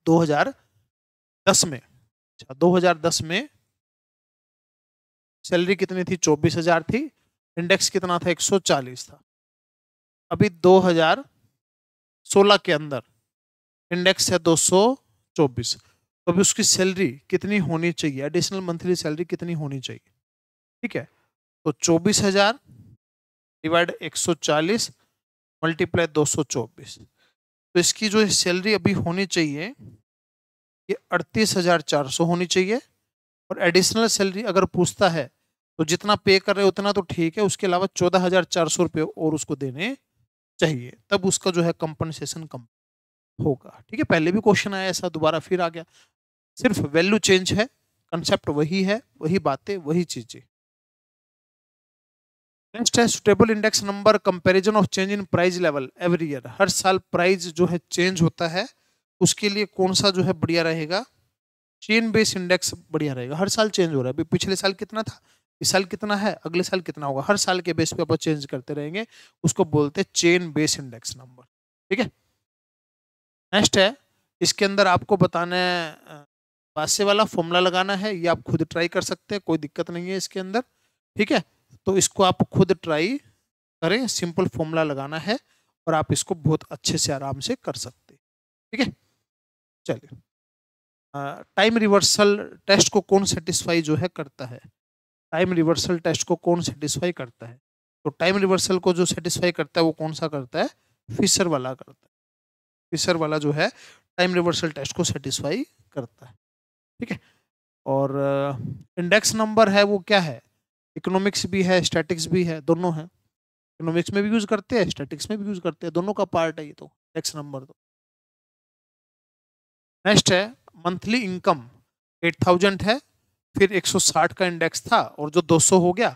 2010 में, अच्छा 2010 में सैलरी कितनी थी, 24,000 थी, इंडेक्स कितना था, 140 था। अभी 2016 के अंदर इंडेक्स है 224, तो अभी उसकी सैलरी कितनी होनी चाहिए, एडिशनल मंथली सैलरी कितनी होनी चाहिए, ठीक है। तो 24,000 डिवाइड 140 मल्टीप्लाई 224, तो इसकी जो सैलरी अभी होनी चाहिए ये 38,400 होनी चाहिए। और एडिशनल सैलरी अगर पूछता है तो जितना पे कर रहे हो उतना तो ठीक है, उसके अलावा 14,400 रुपये और उसको देने चाहिए, तब उसका जो है कंपनसेशन कम होगा, ठीक है। पहले भी क्वेश्चन आया ऐसा, दोबारा फिर आ गया, सिर्फ वैल्यू चेंज है, कंसेप्ट वही है, वही बातें वही चीजें। नेक्स्ट है suitable index number comparison of change in price level every year. हर साल प्राइस जो है चेंज होता है, उसके लिए कौन सा जो है बढ़िया रहेगा, चेन बेस इंडेक्स बढ़िया रहेगा। हर साल चेंज हो रहा है, अभी पिछले साल कितना था, इस साल कितना है, अगले साल कितना होगा, हर साल के बेस पे अपन चेंज करते रहेंगे, उसको बोलते हैं चेन बेस इंडेक्स नंबर, ठीक है। नेक्स्ट है, इसके अंदर आपको बताना है पासे वाला फॉर्मूला लगाना है, ये आप खुद ट्राई कर सकते हैं, कोई दिक्कत नहीं है इसके अंदर, ठीक है। तो इसको आप खुद ट्राई करें, सिंपल फॉर्मूला लगाना है, और आप इसको बहुत अच्छे से आराम से कर सकते हैं, ठीक है। चलिए, टाइम रिवर्सल टेस्ट को कौन सेटिस्फाई जो है करता है, टाइम रिवर्सल टेस्ट को कौन सेटिस्फाई करता है, तो टाइम रिवर्सल को जो सेटिस्फाई करता है वो कौन सा करता है, फिशर वाला करता है। फिशर वाला जो है टाइम रिवर्सल टेस्ट को सेटिस्फाई करता है, ठीक है। और इंडेक्स नंबर है वो क्या है, इकोनॉमिक्स भी है स्टैटिक्स भी है, दोनों है। इकोनॉमिक्स में भी यूज करते हैं, स्टैटिक्स में भी यूज करते हैं, दोनों का पार्ट है ये तो इंडेक्स नंबर तो। नेक्स्ट है, मंथली इनकम 8,000 है, फिर 160 का इंडेक्स था, और जो 200 हो गया,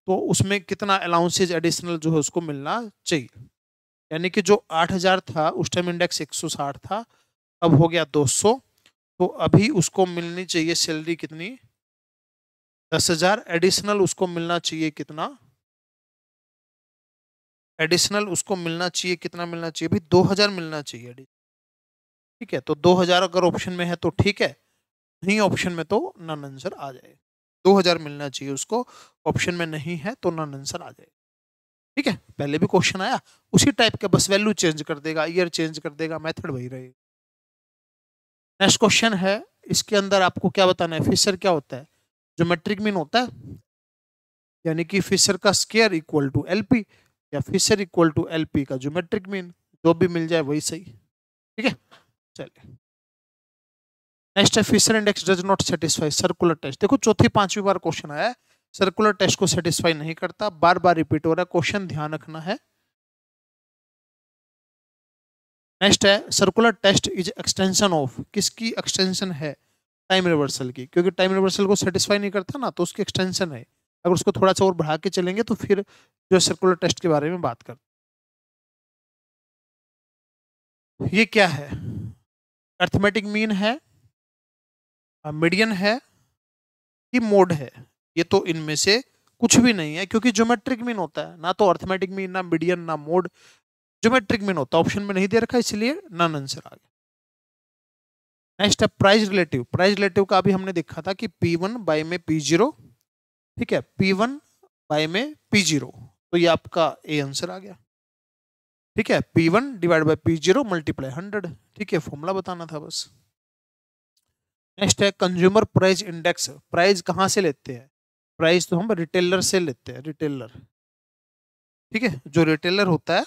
तो उसमें कितना अलाउंसेज एडिशनल जो है उसको मिलना चाहिए। यानी कि जो 8,000 था उस टाइम इंडेक्स 160 था, अब हो गया 200, तो अभी उसको मिलनी चाहिए सैलरी कितनी, 10,000 एडिशनल उसको मिलना चाहिए कितना, एडिशनल उसको मिलना चाहिए कितना, मिलना चाहिए भी 2,000 मिलना चाहिए, ठीक है। तो 2,000 अगर ऑप्शन में है तो ठीक है, नहीं ऑप्शन में तो नॉन आंसर आ जाए, 2,000 मिलना चाहिए उसको, ऑप्शन में नहीं है तो नॉन आंसर आ जाए, ठीक है। पहले भी क्वेश्चन आया उसी टाइप का, बस वैल्यू चेंज कर देगा, ईयर चेंज कर देगा, मेथड वही रहेगा। नेक्स्ट क्वेश्चन है, इसके अंदर आपको क्या बताना है, फिशर क्या होता है, जो मेट्रिक मीन होता है, यानी कि फिशर का स्क्वायर इक्वल टू एलपी या फिशर इक्वल टू एलपी का ज्योमेट्रिक मीन, जो भी मिल जाए वही सही। ठीक है, चलिए नेक्स्ट है Fisher index does not satisfy circular test. देखो चौथी पांचवी बार क्वेश्चन आया है, सर्कुलर टेस्ट को सेटिस्फाई नहीं करता, बार बार रिपीट हो रहा है क्वेश्चन, ध्यान रखना है। नेक्स्ट है circular test is extension of, किसकी एक्सटेंशन है? टाइम रिवर्सल की, क्योंकि टाइम रिवर्सल को सेटिस्फाई नहीं करता ना, तो उसकी एक्सटेंशन है। अगर उसको थोड़ा सा और बढ़ा के चलेंगे तो फिर जो सर्कुलर टेस्ट के बारे में बात करते। ये क्या है? अर्थमेटिक मीन है, मीडियन है कि मोड है? ये तो इनमें से कुछ भी नहीं है, क्योंकि ज्योमेट्रिक मीन होता है, ना तो अर्थमेटिक मीन, ना मीडियन, ना मोड, ज्योमेट्रिक मीन होता है। ऑप्शन में नहीं दे रखा, इसलिए नॉन आंसर आ गया। नेक्स्ट है प्राइस रिलेटिव। प्राइस रिलेटिव का अभी हमने देखा था कि P1 बाय में P0, ठीक है, P1 बाय में P0, तो ये आपका ए आंसर आ गया। ठीक है, P1 divide by P0 multiply 100, ठीक है, फॉर्मूला बताना था बस। नेक्स्ट है कंज्यूमर प्राइस इंडेक्स। प्राइस कहाँ से लेते हैं? प्राइस तो हम रिटेलर से लेते हैं, रिटेलर, ठीक है, जो रिटेलर होता है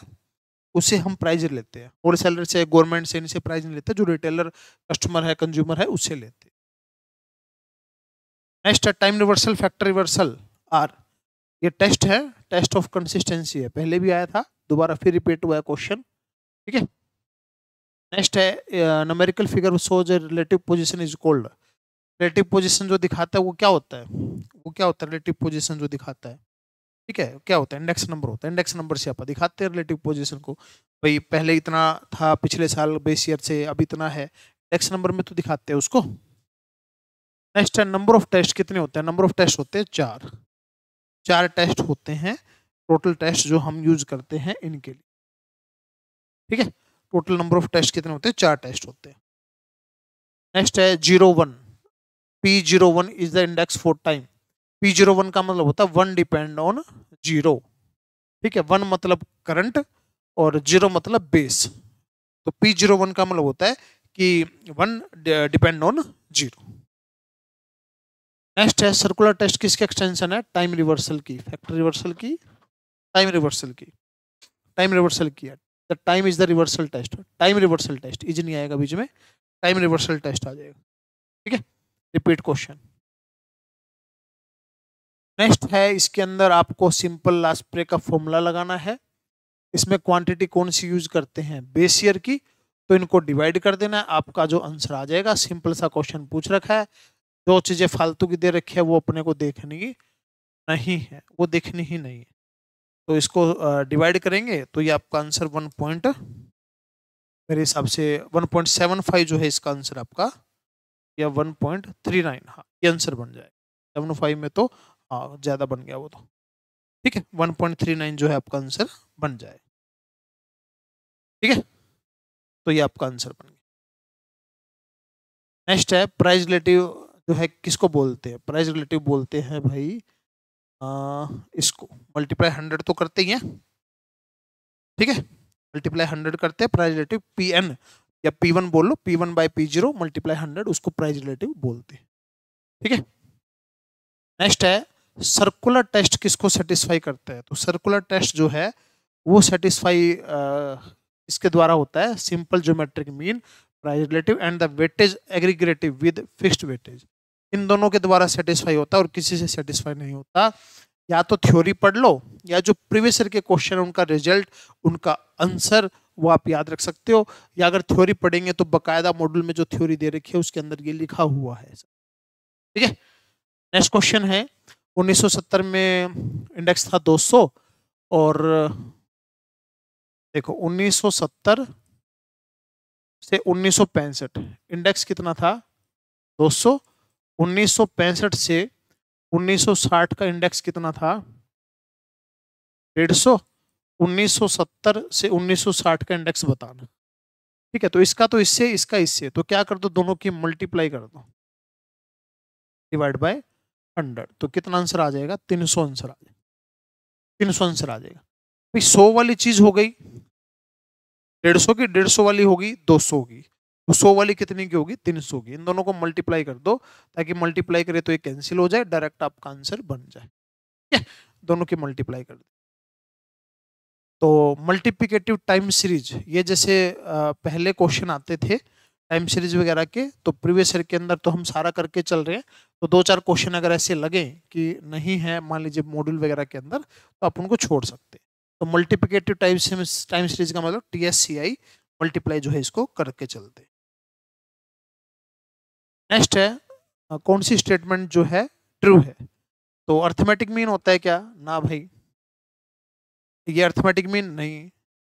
उसे हम प्राइस लेते हैं, होलसेलर से, गवर्नमेंट से, इनसे प्राइस नहीं लेते, जो रिटेलर कस्टमर है, कंज्यूमर है, उससे लेते हैं। नेक्स्ट है time reversal, factor reversal are. ये टेस्ट है, टेस्ट ऑफ कंसिस्टेंसी है, पहले भी आया था, दोबारा फिर रिपीट हुआ है क्वेश्चन। ठीक है, नेक्स्ट है numerical figure shows relative position is called. Relative position जो दिखाता है वो क्या होता है? वो क्या होता है रिलेटिव पोजीशन जो दिखाता है? ठीक है, क्या होता है? इंडेक्स नंबर होता है। इंडेक्स नंबर से आप दिखाते हैं रिलेटिव पोजीशन को, भाई पहले इतना था, पिछले साल बेस ईयर से अब इतना है, इंडेक्स नंबर में तो दिखाते हैं उसको। नेक्स्ट है नंबर ऑफ टेस्ट कितने होते हैं? नंबर ऑफ टेस्ट होते हैं 4। 4 टेस्ट होते हैं टोटल टेस्ट जो हम यूज करते हैं इनके लिए। ठीक है, टोटल नंबर ऑफ टेस्ट कितने होते हैं? 4 टेस्ट होते हैं। नेक्स्ट है 01। P01 is the index for time. P01 का मतलब होता है 1 डिपेंड ऑन 0। ठीक है, 1 मतलब करंट और 0 मतलब बेस, तो P01 का मतलब होता है कि 1 डिपेंड ऑन 0। नेक्स्ट है सर्कुलर टेस्ट किसकी एक्सटेंशन है? टाइम रिवर्सल की, फैक्टर रिवर्सल की, टाइम रिवर्सल की, टाइम रिवर्सल की है। The time is the reversal test. Time reversal test is नहीं आएगा बीच में, टाइम रिवर्सल टेस्ट आ जाएगा। ठीक है, रिपीट क्वेश्चन। नेक्स्ट है इसके अंदर आपको सिंपल लास्ट ब्रेक का फॉर्मूला लगाना है। इसमें क्वांटिटी कौन सी यूज करते हैं? बेस ईयर की, तो इनको डिवाइड कर देना है, आपका जो आंसर आ जाएगा। सिंपल सा क्वेश्चन पूछ रखा है, जो चीजें फालतू की दे रखी है वो अपने को देखनी नहीं है, वो देखनी ही नहीं है। तो इसको डिवाइड करेंगे तो ये आपका आंसर 1 पॉइंट, मेरे हिसाब से 1.75 जो है इसका आंसर आपका, या 1.39, हाँ ये आंसर बन जाए। 75 में तो हाँ ज़्यादा बन गया वो तो। ठीक है, 1.39 जो है आपका आंसर बन जाए। ठीक है, तो ये आपका आंसर बन गया। नेक्स्ट है प्राइस रिलेटिव जो है किसको बोलते हैं? प्राइस रिलेटिव बोलते हैं भाई इसको मल्टीप्लाई 100 तो करते ही हैं। ठीक है, मल्टीप्लाई 100 करते हैं, प्राइस रिलेटिव Pn या P1 बोल लो, P1 बाय P0 मल्टीप्लाई 100, उसको प्राइस रिलेटिव बोलते हैं। ठीक है, नेक्स्ट है सर्कुलर टेस्ट किसको सेटिस्फाई करता है? तो सर्कुलर टेस्ट जो है वो सेटिस्फाई इसके द्वारा होता है, simple geometric mean, price relative and the weightage aggregative with fixed weightage. इन दोनों के द्वारा सेटिस्फाई होता है और किसी से सेटिस्फाई नहीं होता। या तो थ्योरी पढ़ लो, या जो प्रीवियस ईयर के क्वेश्चन उनका रिजल्ट, उनका आंसर वो आप याद रख सकते हो, या अगर थ्योरी पढ़ेंगे तो बकायदा मॉड्यूल में जो थ्योरी दे रखी है उसके अंदर ये लिखा हुआ है। ठीक है, नेक्स्ट क्वेश्चन है 1970 में इंडेक्स था 200, और देखो 1970 से 1965 इंडेक्स कितना था? 200। 1965 से 1960 का इंडेक्स कितना था? 150। 1970 से 1960 का इंडेक्स बताना। ठीक है, तो इसका तो इससे, इसका इससे, तो क्या कर दो, दोनों की मल्टीप्लाई कर दो, डिवाइड बाय 100, तो कितना आंसर आ जाएगा? 300 आंसर आ जाएगा। 300 आंसर आ जाएगा भाई। 100 वाली चीज हो गई 150 की, 150 वाली होगी 200 की, तो 100 वाली कितनी की होगी? 300 की। इन दोनों को मल्टीप्लाई कर दो, ताकि मल्टीप्लाई करे तो ये कैंसिल हो जाए, डायरेक्ट आपका आंसर बन जाए। ठीक है, दोनों की मल्टीप्लाई कर दी। तो मल्टीप्लिकेटिव टाइम सीरीज, ये जैसे पहले क्वेश्चन आते थे टाइम सीरीज वगैरह के, तो प्रीवियस ईयर के अंदर तो हम सारा करके चल रहे हैं। तो दो चार क्वेश्चन अगर ऐसे लगे कि नहीं है मान लीजिए मॉड्यूल वगैरह के अंदर, तो आप उनको छोड़ सकते हैं। तो मल्टीप्लिकेटिव टाइम सीरीज का मतलब TSCI मल्टीप्लाई जो है इसको करके चलते हैं। नेक्स्ट है कौन सी स्टेटमेंट जो है ट्रू है। तो अर्थमेटिक मीन होता है क्या ना भाई, ये अर्थमेटिक मीन नहीं,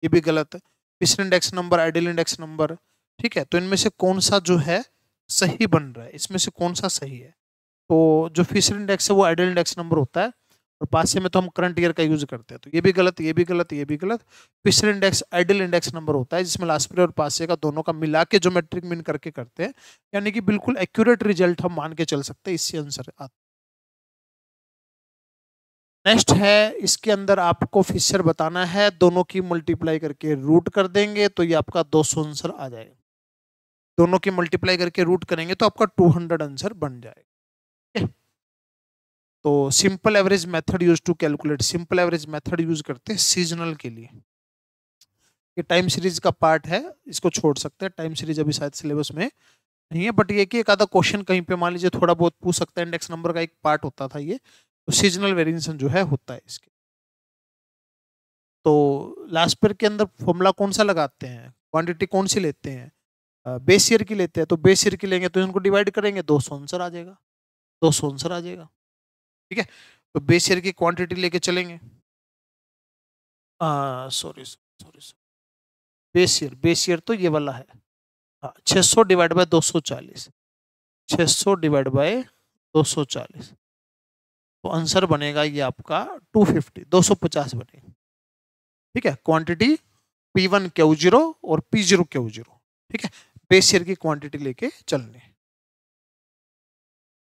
ये भी गलत है। Fisher index number, ideal index number, ठीक है, तो इनमें से कौन सा जो है सही बन रहा है, इसमें से कौन सा सही है। तो जो फिशर इंडेक्स है वो आइडियल इंडेक्स नंबर होता है, और पासे में तो हम करंट ईयर का यूज करते हैं, तो ये भी गलत, ये भी गलत, ये भी गलत। Fisher index ideal index number होता है जिसमें लास्ट पीरियड और पासे का दोनों का मिला के जो मैट्रिक मीन करके करते हैं, यानी कि बिल्कुल एक्यूरेट रिजल्ट हम मान के चल सकते हैं, इससे आंसर आता है। नेक्स्ट है इसके अंदर आपको फिशर बताना है, दोनों की मल्टीप्लाई करके रूट कर देंगे तो ये आपका 200 आंसर आ जाएगा। दोनों की मल्टीप्लाई करके रूट करेंगे तो आपका 200 आंसर बन जाएगा। तो simple average method use to calculate, simple average method use करते हैं सीजनल के लिए। ये टाइम सीरीज का पार्ट है, इसको छोड़ सकते हैं, टाइम सीरीज अभी शायद सिलेबस में नहीं है, बट ये कि एक आधा क्वेश्चन कहीं पे मान लीजिए थोड़ा बहुत पूछ सकता है, इंडेक्स नंबर का एक पार्ट होता था ये, तो सीजनल वेरिएशन जो है होता है इसके। तो लास्ट पेयर के अंदर फॉर्मूला कौन सा लगाते हैं, क्वांटिटी कौन सी लेते हैं, बेस ईयर की लेते हैं, तो बेस ईयर की लेंगे तो इनको डिवाइड करेंगे 200 आंसर आ जाएगा, 200 आंसर आ जाएगा। ठीक है, तो बेस ईयर की क्वांटिटी लेके चलेंगे, सॉरी सॉरी, बेस ईयर तो ये वाला है, 600 डिवाइड बाय 240, 600 डिवाइड बाय 240, तो आंसर बनेगा ये आपका 250 बनेगा। ठीक है, क्वांटिटी P1 Q0 और P0 Q0, ठीक है, बेस ईयर की क्वांटिटी लेके चलने।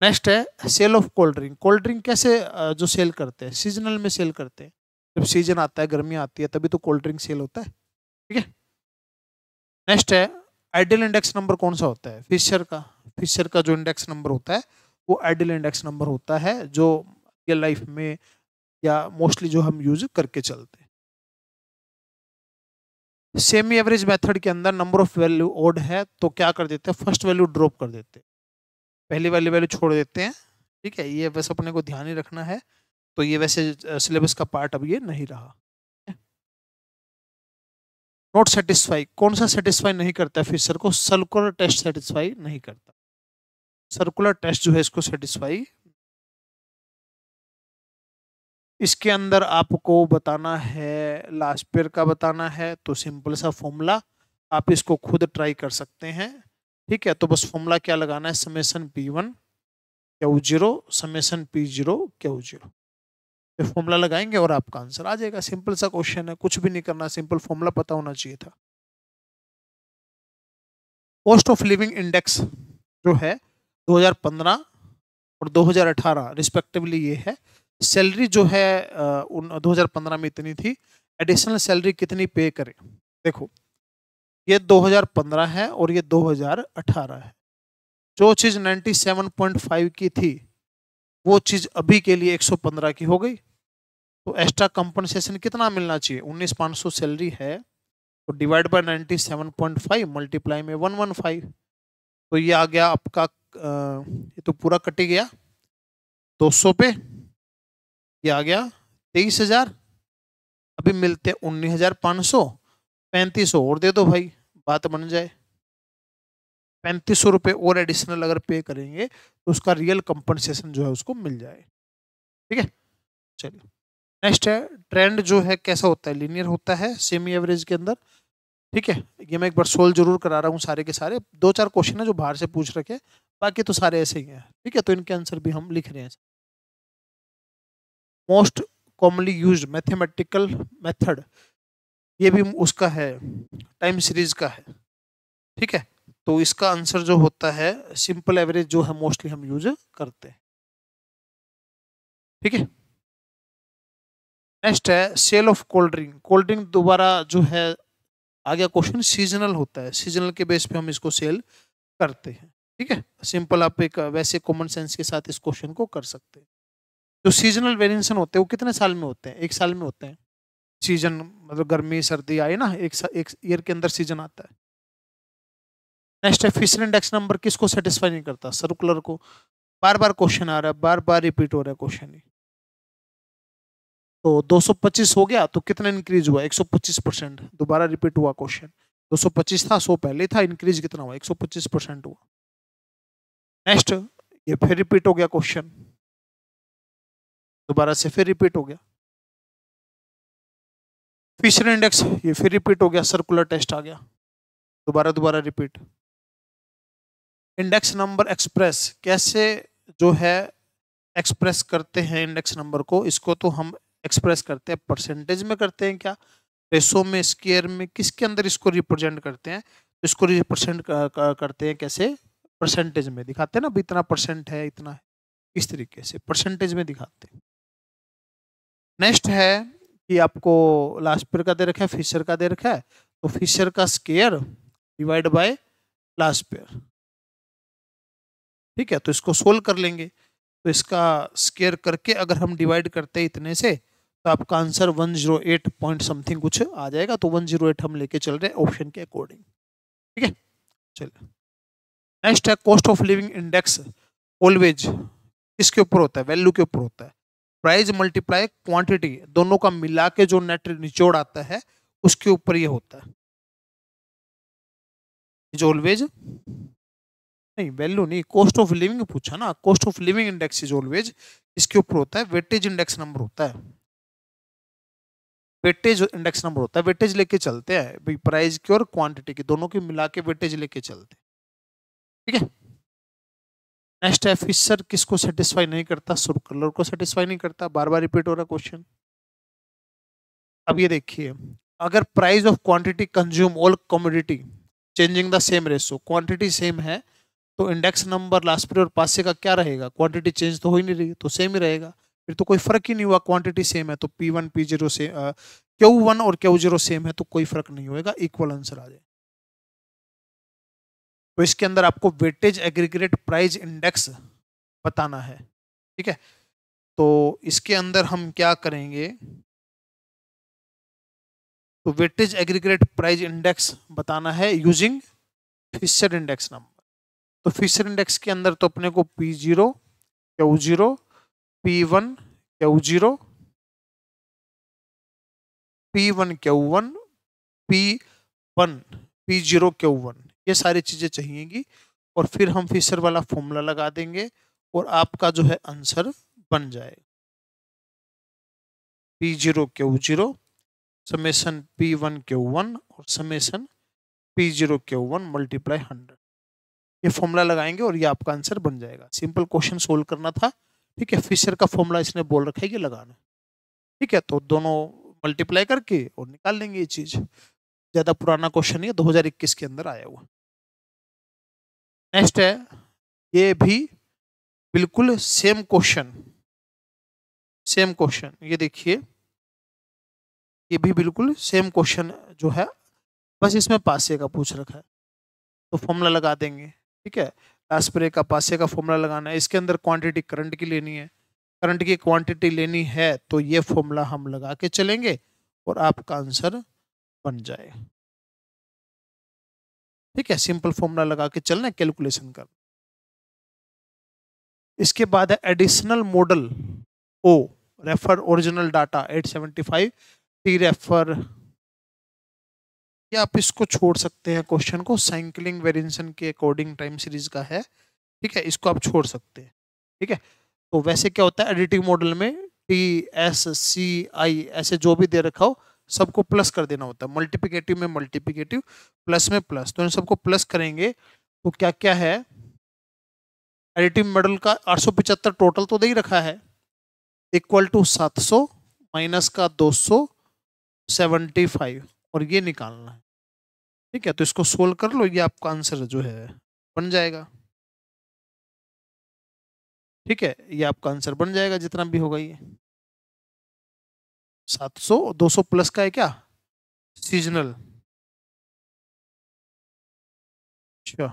नेक्स्ट है sale of cold drink. Cold drink कैसे जो सेल करते हैं, सीजनल में सेल करते हैं, जब सीजन आता है, गर्मी आती है, तभी तो कोल्ड ड्रिंक सेल होता है। ठीक है, नेक्स्ट है आइडियल इंडेक्स नंबर कौन सा होता है, फिशर का। फिशर का जो इंडेक्स नंबर होता है वो आइडियल इंडेक्स नंबर होता है, जो रियल लाइफ में या मोस्टली जो हम यूज करके चलते हैं। सेमी एवरेज मेथड के अंदर नंबर ऑफ वैल्यू ओड है, तो क्या कर देते हैं, फर्स्ट वैल्यू ड्रॉप कर देते हैं, पहली वाली वैल्यू छोड़ देते हैं। ठीक है, ये वैसे अपने को ध्यान ही रखना है, तो ये वैसे सिलेबस का पार्ट अब ये नहीं रहा। नॉट सेटिस्फाई, कौन सा सेटिस्फाई नहीं करता है फिशर को, सर्कुलर टेस्ट सेटिस्फाई नहीं करता, सर्कुलर टेस्ट जो है इसको सेटिस्फाई। इसके अंदर आपको बताना है, लास्ट पेयर का बताना है, तो सिंपल सा फॉर्मूला, आप इसको खुद ट्राई कर सकते हैं। ठीक है, तो बस फॉर्मूला क्या लगाना है, summation P1 Q0 summation P0 Q0, ये फॉर्मूला लगाएंगे और आपका आंसर आ जाएगा। सिंपल सा क्वेश्चन है, कुछ भी नहीं करना, सिंपल फॉर्मूला पता होना चाहिए था। कॉस्ट ऑफ लिविंग इंडेक्स जो है 2015 और 2018 रिस्पेक्टिवली ये है। सैलरी जो है 2015 में इतनी थी, एडिशनल सैलरी कितनी पे करें। देखो ये 2015 है और ये 2018 है, जो चीज 97.5 की थी वो चीज अभी के लिए 115 की हो गई, तो एक्स्ट्रा कंपनसेशन कितना मिलना चाहिए, 19,500 सैलरी है, तो डिवाइड बाय 97.5 मल्टीप्लाई में 115, तो ये आ गया आपका ये तो पूरा कट ही गया 200 पे, ये आ गया 23,000, अभी मिलते 19,500, 3500 और दे दो भाई, बात बन जाए। 3500 रुपये और एडिशनल अगर पे करेंगे तो उसका रियल कंपनसेशन जो है उसको मिल जाए। ठीक है, चलिए नेक्स्ट है ट्रेंड जो है कैसा होता है, लीनियर होता है सेमी एवरेज के अंदर। ठीक है, ये मैं एक बार सोल्व जरूर करा रहा हूँ सारे के सारे, दो चार क्वेश्चन है जो बाहर से पूछ रखे, बाकी तो सारे ऐसे ही हैं। ठीक है, तो इनके आंसर भी हम लिख रहे हैं। Most commonly used mathematical method, ये भी उसका है, टाइम सीरीज का है। ठीक है, तो इसका आंसर जो होता है सिंपल एवरेज जो है मोस्टली हम यूज करते हैं। ठीक है, नेक्स्ट है sale of cold drink. Cold drink दोबारा जो है आ गया क्वेश्चन, सीजनल होता है, सीजनल के बेस पे हम इसको सेल करते हैं। ठीक है, सिंपल आप एक वैसे कॉमन सेंस के साथ इस क्वेश्चन को कर सकते हैं। जो सीजनल वेरिएशन होते हैं वो कितने साल में होते हैं? 1 साल में होते हैं। सीजन मतलब गर्मी सर्दी आए ना, एक ईयर के अंदर सीजन आता है। नेक्स्ट है फिशर इंडेक्स नंबर किसको सेटिस्फाई नहीं करता? सर्कुलर को। बार बार क्वेश्चन आ रहा है, बार बार रिपीट हो रहा है क्वेश्चन। तो 225 हो गया तो कितना इंक्रीज हुआ? 125%। दोबारा रिपीट हुआ क्वेश्चन। 225 था, 100 पहले था, इंक्रीज कितना हुआ? 125% हुआ। नेक्स्ट, ये फिर रिपीट हो गया क्वेश्चन, दोबारा से फिर रिपीट हो गया। फिशर इंडेक्स ये फिर रिपीट हो गया, सर्कुलर टेस्ट आ गया, दोबारा दोबारा रिपीट। इंडेक्स नंबर एक्सप्रेस कैसे जो है एक्सप्रेस करते हैं इंडेक्स नंबर को? इसको तो हम एक्सप्रेस करते हैं परसेंटेज में करते हैं क्या, रेशो में, स्क्वायर में, किसके अंदर इसको रिप्रेजेंट करते हैं? तो इसको रिप्रेजेंट करते हैं कैसे? परसेंटेज में दिखाते हैं ना, इतना परसेंट है, इतना है, इस तरीके से परसेंटेज में दिखाते हैं। नेक्स्ट है कि आपको लास्ट पेयर का दे रखा है, फिशर का दे रखा है, तो फिशर का square divide by last pair. ठीक है, तो इसको सोल्व कर लेंगे, तो इसका स्क्वायर करके अगर हम डिवाइड करते हैं इतने से, तो आपका आंसर 108 पॉइंट समथिंग कुछ आ जाएगा। तो 108 हम लेके चल रहे हैं ऑप्शन के अकॉर्डिंग। ठीक है, चलिए। नेक्स्ट है cost of living index always किसके ऊपर होता है? वैल्यू के ऊपर होता है। प्राइस मल्टीप्लाई क्वांटिटी, दोनों का मिला के जो नेट निचोड़ आता है उसके ऊपर ये होता है। इज ऑलवेज नहीं, वैल्यू नहीं, कॉस्ट ऑफ लिविंग पूछा ना, cost of living index is always इसके ऊपर होता है। वेटेज इंडेक्स नंबर होता है, वेटेज इंडेक्स नंबर होता है, वेटेज लेके चलते हैं भाई, प्राइस की और क्वांटिटी की दोनों की मिला के वेटेज लेके चलते हैं। ठीक है, नेक्स्ट है फिशर किसको सेटिस्फाई नहीं करता? सर्कुलर को सेटिस्फाई नहीं करता। बार बार रिपीट हो रहा क्वेश्चन। अब ये देखिए, अगर price of quantity consume all commodity changing the same ratio, quantity same है तो इंडेक्स नंबर लास्ट पीरियड और पासे का क्या रहेगा? क्वांटिटी चेंज तो हो ही नहीं रही, तो सेम ही रहेगा, फिर तो कोई फर्क ही नहीं हुआ। क्वांटिटी सेम है तो P1 P0 से Q1 और Q0 सेम है तो कोई फर्क नहीं होगा, इक्वल आंसर आ जाए। तो इसके अंदर आपको वेटेज एग्रीगेट प्राइस इंडेक्स बताना है। ठीक है, तो इसके अंदर हम क्या करेंगे, तो वेटेज एग्रीगेट प्राइस इंडेक्स बताना है यूजिंग फिशर इंडेक्स नंबर। तो फिशर इंडेक्स के अंदर तो अपने को P0 Q0 P1 Q0 P1 Q1 P1 P0 Q1 ये सारी चीजें चाहिएगी, और फिर हम फिशर वाला फॉर्मूला लगा देंगे और आपका जो है आंसर बन जाएगा। P0 Q0 summation P1 Q1 और समेशन P0 Q1 मल्टीप्लाई 100, ये फॉर्मूला लगाएंगे और ये आपका आंसर बन जाएगा। सिंपल क्वेश्चन सोल्व करना था। ठीक है, फिशर का फॉर्मूला इसने बोल रखा है ये लगाना। ठीक है, तो दोनों मल्टीप्लाई करके और निकाल लेंगे ये चीज। ज्यादा पुराना क्वेश्चन नहीं है, 2021 के अंदर आया हुआ। नेक्स्ट है, ये भी बिल्कुल सेम क्वेश्चन, सेम क्वेश्चन, ये देखिए, ये भी बिल्कुल सेम क्वेश्चन जो है, बस इसमें पासे का पूछ रखा है, तो फॉर्मूला लगा देंगे। ठीक है, लास्ट का पासे का फॉर्मूला लगाना है। इसके अंदर क्वांटिटी करंट की लेनी है, करंट की क्वांटिटी लेनी है तो ये फॉर्मूला हम लगा के चलेंगे और आपका आंसर बन जाए। ठीक है, सिंपल फॉर्मूला लगा के चलना है, कैलकुलेशन कर। इसके बाद है एडिशनल मॉडल ओ रेफर ओरिजिनल डाटा 875 टी रेफर, या आप इसको छोड़ सकते हैं क्वेश्चन को, साइक्लिंग वेरिएशन के अकॉर्डिंग टाइम सीरीज का है। ठीक है, इसको आप छोड़ सकते हैं। ठीक है, तो वैसे क्या होता है एडिटिंग मॉडल में, TSCI ऐसे जो भी दे रखा हो सबको प्लस कर देना होता है, मल्टीप्लिकेटिव में मल्टीप्लिकेटिव, प्लस में प्लस, तो इन सबको प्लस करेंगे तो क्या क्या है, एडिटिव मॉडल का 875 टोटल तो दे ही रखा है, इक्वल टू 700 माइनस का 275 और ये निकालना है। ठीक है, तो इसको सोल्व कर लो, ये आपका आंसर जो है बन जाएगा। ठीक है, ये आपका आंसर बन जाएगा जितना भी होगा ये 700, 200 प्लस का है क्या, सीजनल। अच्छा,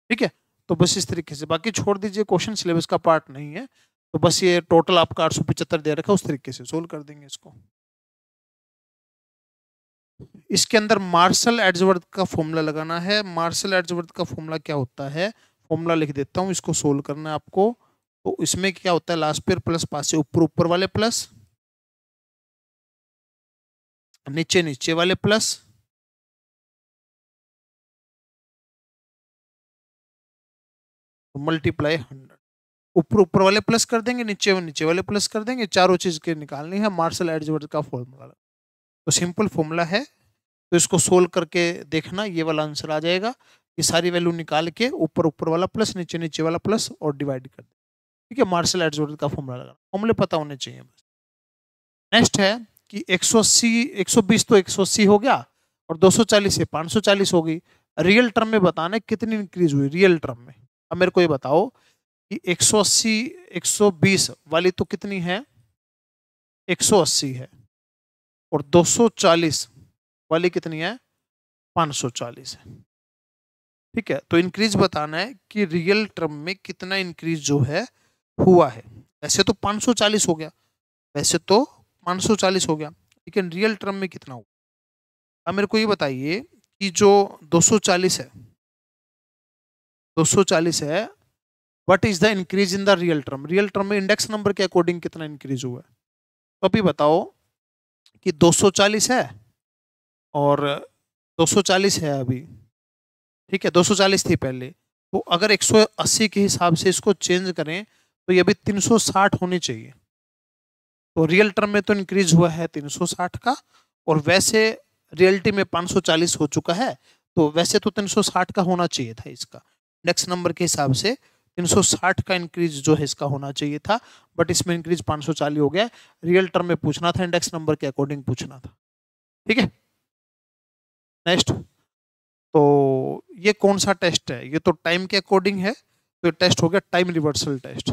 ठीक है, तो बस इस तरीके से, बाकी छोड़ दीजिए, क्वेश्चन सिलेबस का पार्ट नहीं है, तो बस ये टोटल आपका 875 दे रखा है, उस तरीके से सोल्व कर देंगे इसको। इसके अंदर मार्शल एड्जवर्थ का फॉर्मूला लगाना है। मार्शल एड्जवर्थ का फॉर्मूला क्या होता है, फॉर्मूला लिख देता हूँ, इसको सोल्व करना है आपको। तो इसमें क्या होता है, लास्ट पेयर प्लस पास से ऊपर ऊपर वाले प्लस, नीचे नीचे वाले प्लस, मल्टीप्लाई 100, ऊपर ऊपर वाले प्लस कर देंगे, नीचे वाले प्लस कर देंगे, चारों चीज के निकालनी है मार्शल एड्जवर्थ का फॉर्मूला। तो सिंपल फॉर्मूला है, तो इसको सोल्व करके देखना, ये वाला आंसर आ जाएगा। ये सारी वैल्यू निकाल के ऊपर ऊपर वाला प्लस, नीचे नीचे वाला प्लस और डिवाइड कर दे। ठीक है, मार्शल एड्जवर्थ का फॉर्मूला लगाना, फॉर्मूले पता होने चाहिए बस। नेक्स्ट है कि 180 120 तो 180 हो गया, और 240 से 540 हो गई। रियल टर्म में बताना है कितनी इंक्रीज हुई रियल टर्म में। अब मेरे को ये बताओ कि 180 120 वाली तो कितनी है, 180 है, और 240 वाली कितनी है, 540 है। ठीक है, तो इंक्रीज बताना है कि रियल टर्म में कितना इंक्रीज जो है हुआ है। ऐसे तो 540 हो गया, वैसे तो 540 हो गया, लेकिन रियल टर्म में कितना हुआ। अब मेरे को ये बताइए कि जो 240 है, 240 है, what is the increase in the real term. Real term में इंडेक्स नंबर के अकॉर्डिंग कितना इंक्रीज हुआ है। तो अभी बताओ कि 240 है और 240 है अभी, ठीक है, 240 थी पहले, तो अगर 180 के हिसाब से इसको चेंज करें तो ये अभी 360 होनी चाहिए। तो रियल टर्म में तो इंक्रीज हुआ है 360 का, और वैसे रियलिटी में 540 हो चुका है, तो वैसे तो 360 का होना चाहिए था इसका, इंडेक्स नंबर के हिसाब से 360 का इंक्रीज जो है इसका होना चाहिए था, बट इसमें इंक्रीज 540 हो गया। रियल टर्म में पूछना था, इंडेक्स नंबर के अकॉर्डिंग पूछना था। ठीक है, नेक्स्ट। तो ये कौन सा टेस्ट है, ये तो टाइम के अकॉर्डिंग है, तो टेस्ट हो गया टाइम रिवर्सल टेस्ट।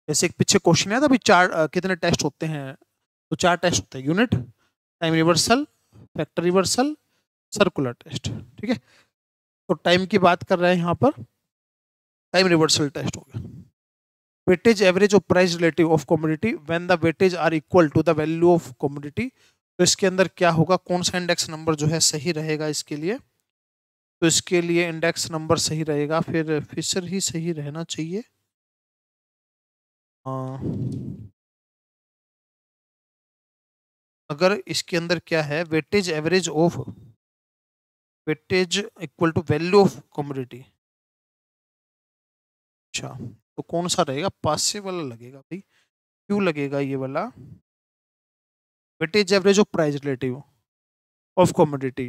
जैसे एक पीछे क्वेश्चन है था अभी, कितने टेस्ट होते हैं, तो 4 टेस्ट होते हैं, unit, time reversal, factor reversal, circular test. ठीक है, तो टाइम की बात कर रहे हैं यहाँ पर, टाइम रिवर्सल टेस्ट हो गया। Weightage average of price relative of commodity when the weightage are equal to the value of commodity. तो इसके अंदर क्या होगा, कौन सा इंडेक्स नंबर जो है सही रहेगा इसके लिए, तो इसके लिए इंडेक्स नंबर सही रहेगा, फिर फिशर ही सही रहना चाहिए। अगर इसके अंदर क्या है, weightage average of, weightage equal to value of commodity, अच्छा, तो कौन सा रहेगा, पास से वाला लगेगा भाई, क्यों लगेगा ये वाला, weightage average of price relative of commodity.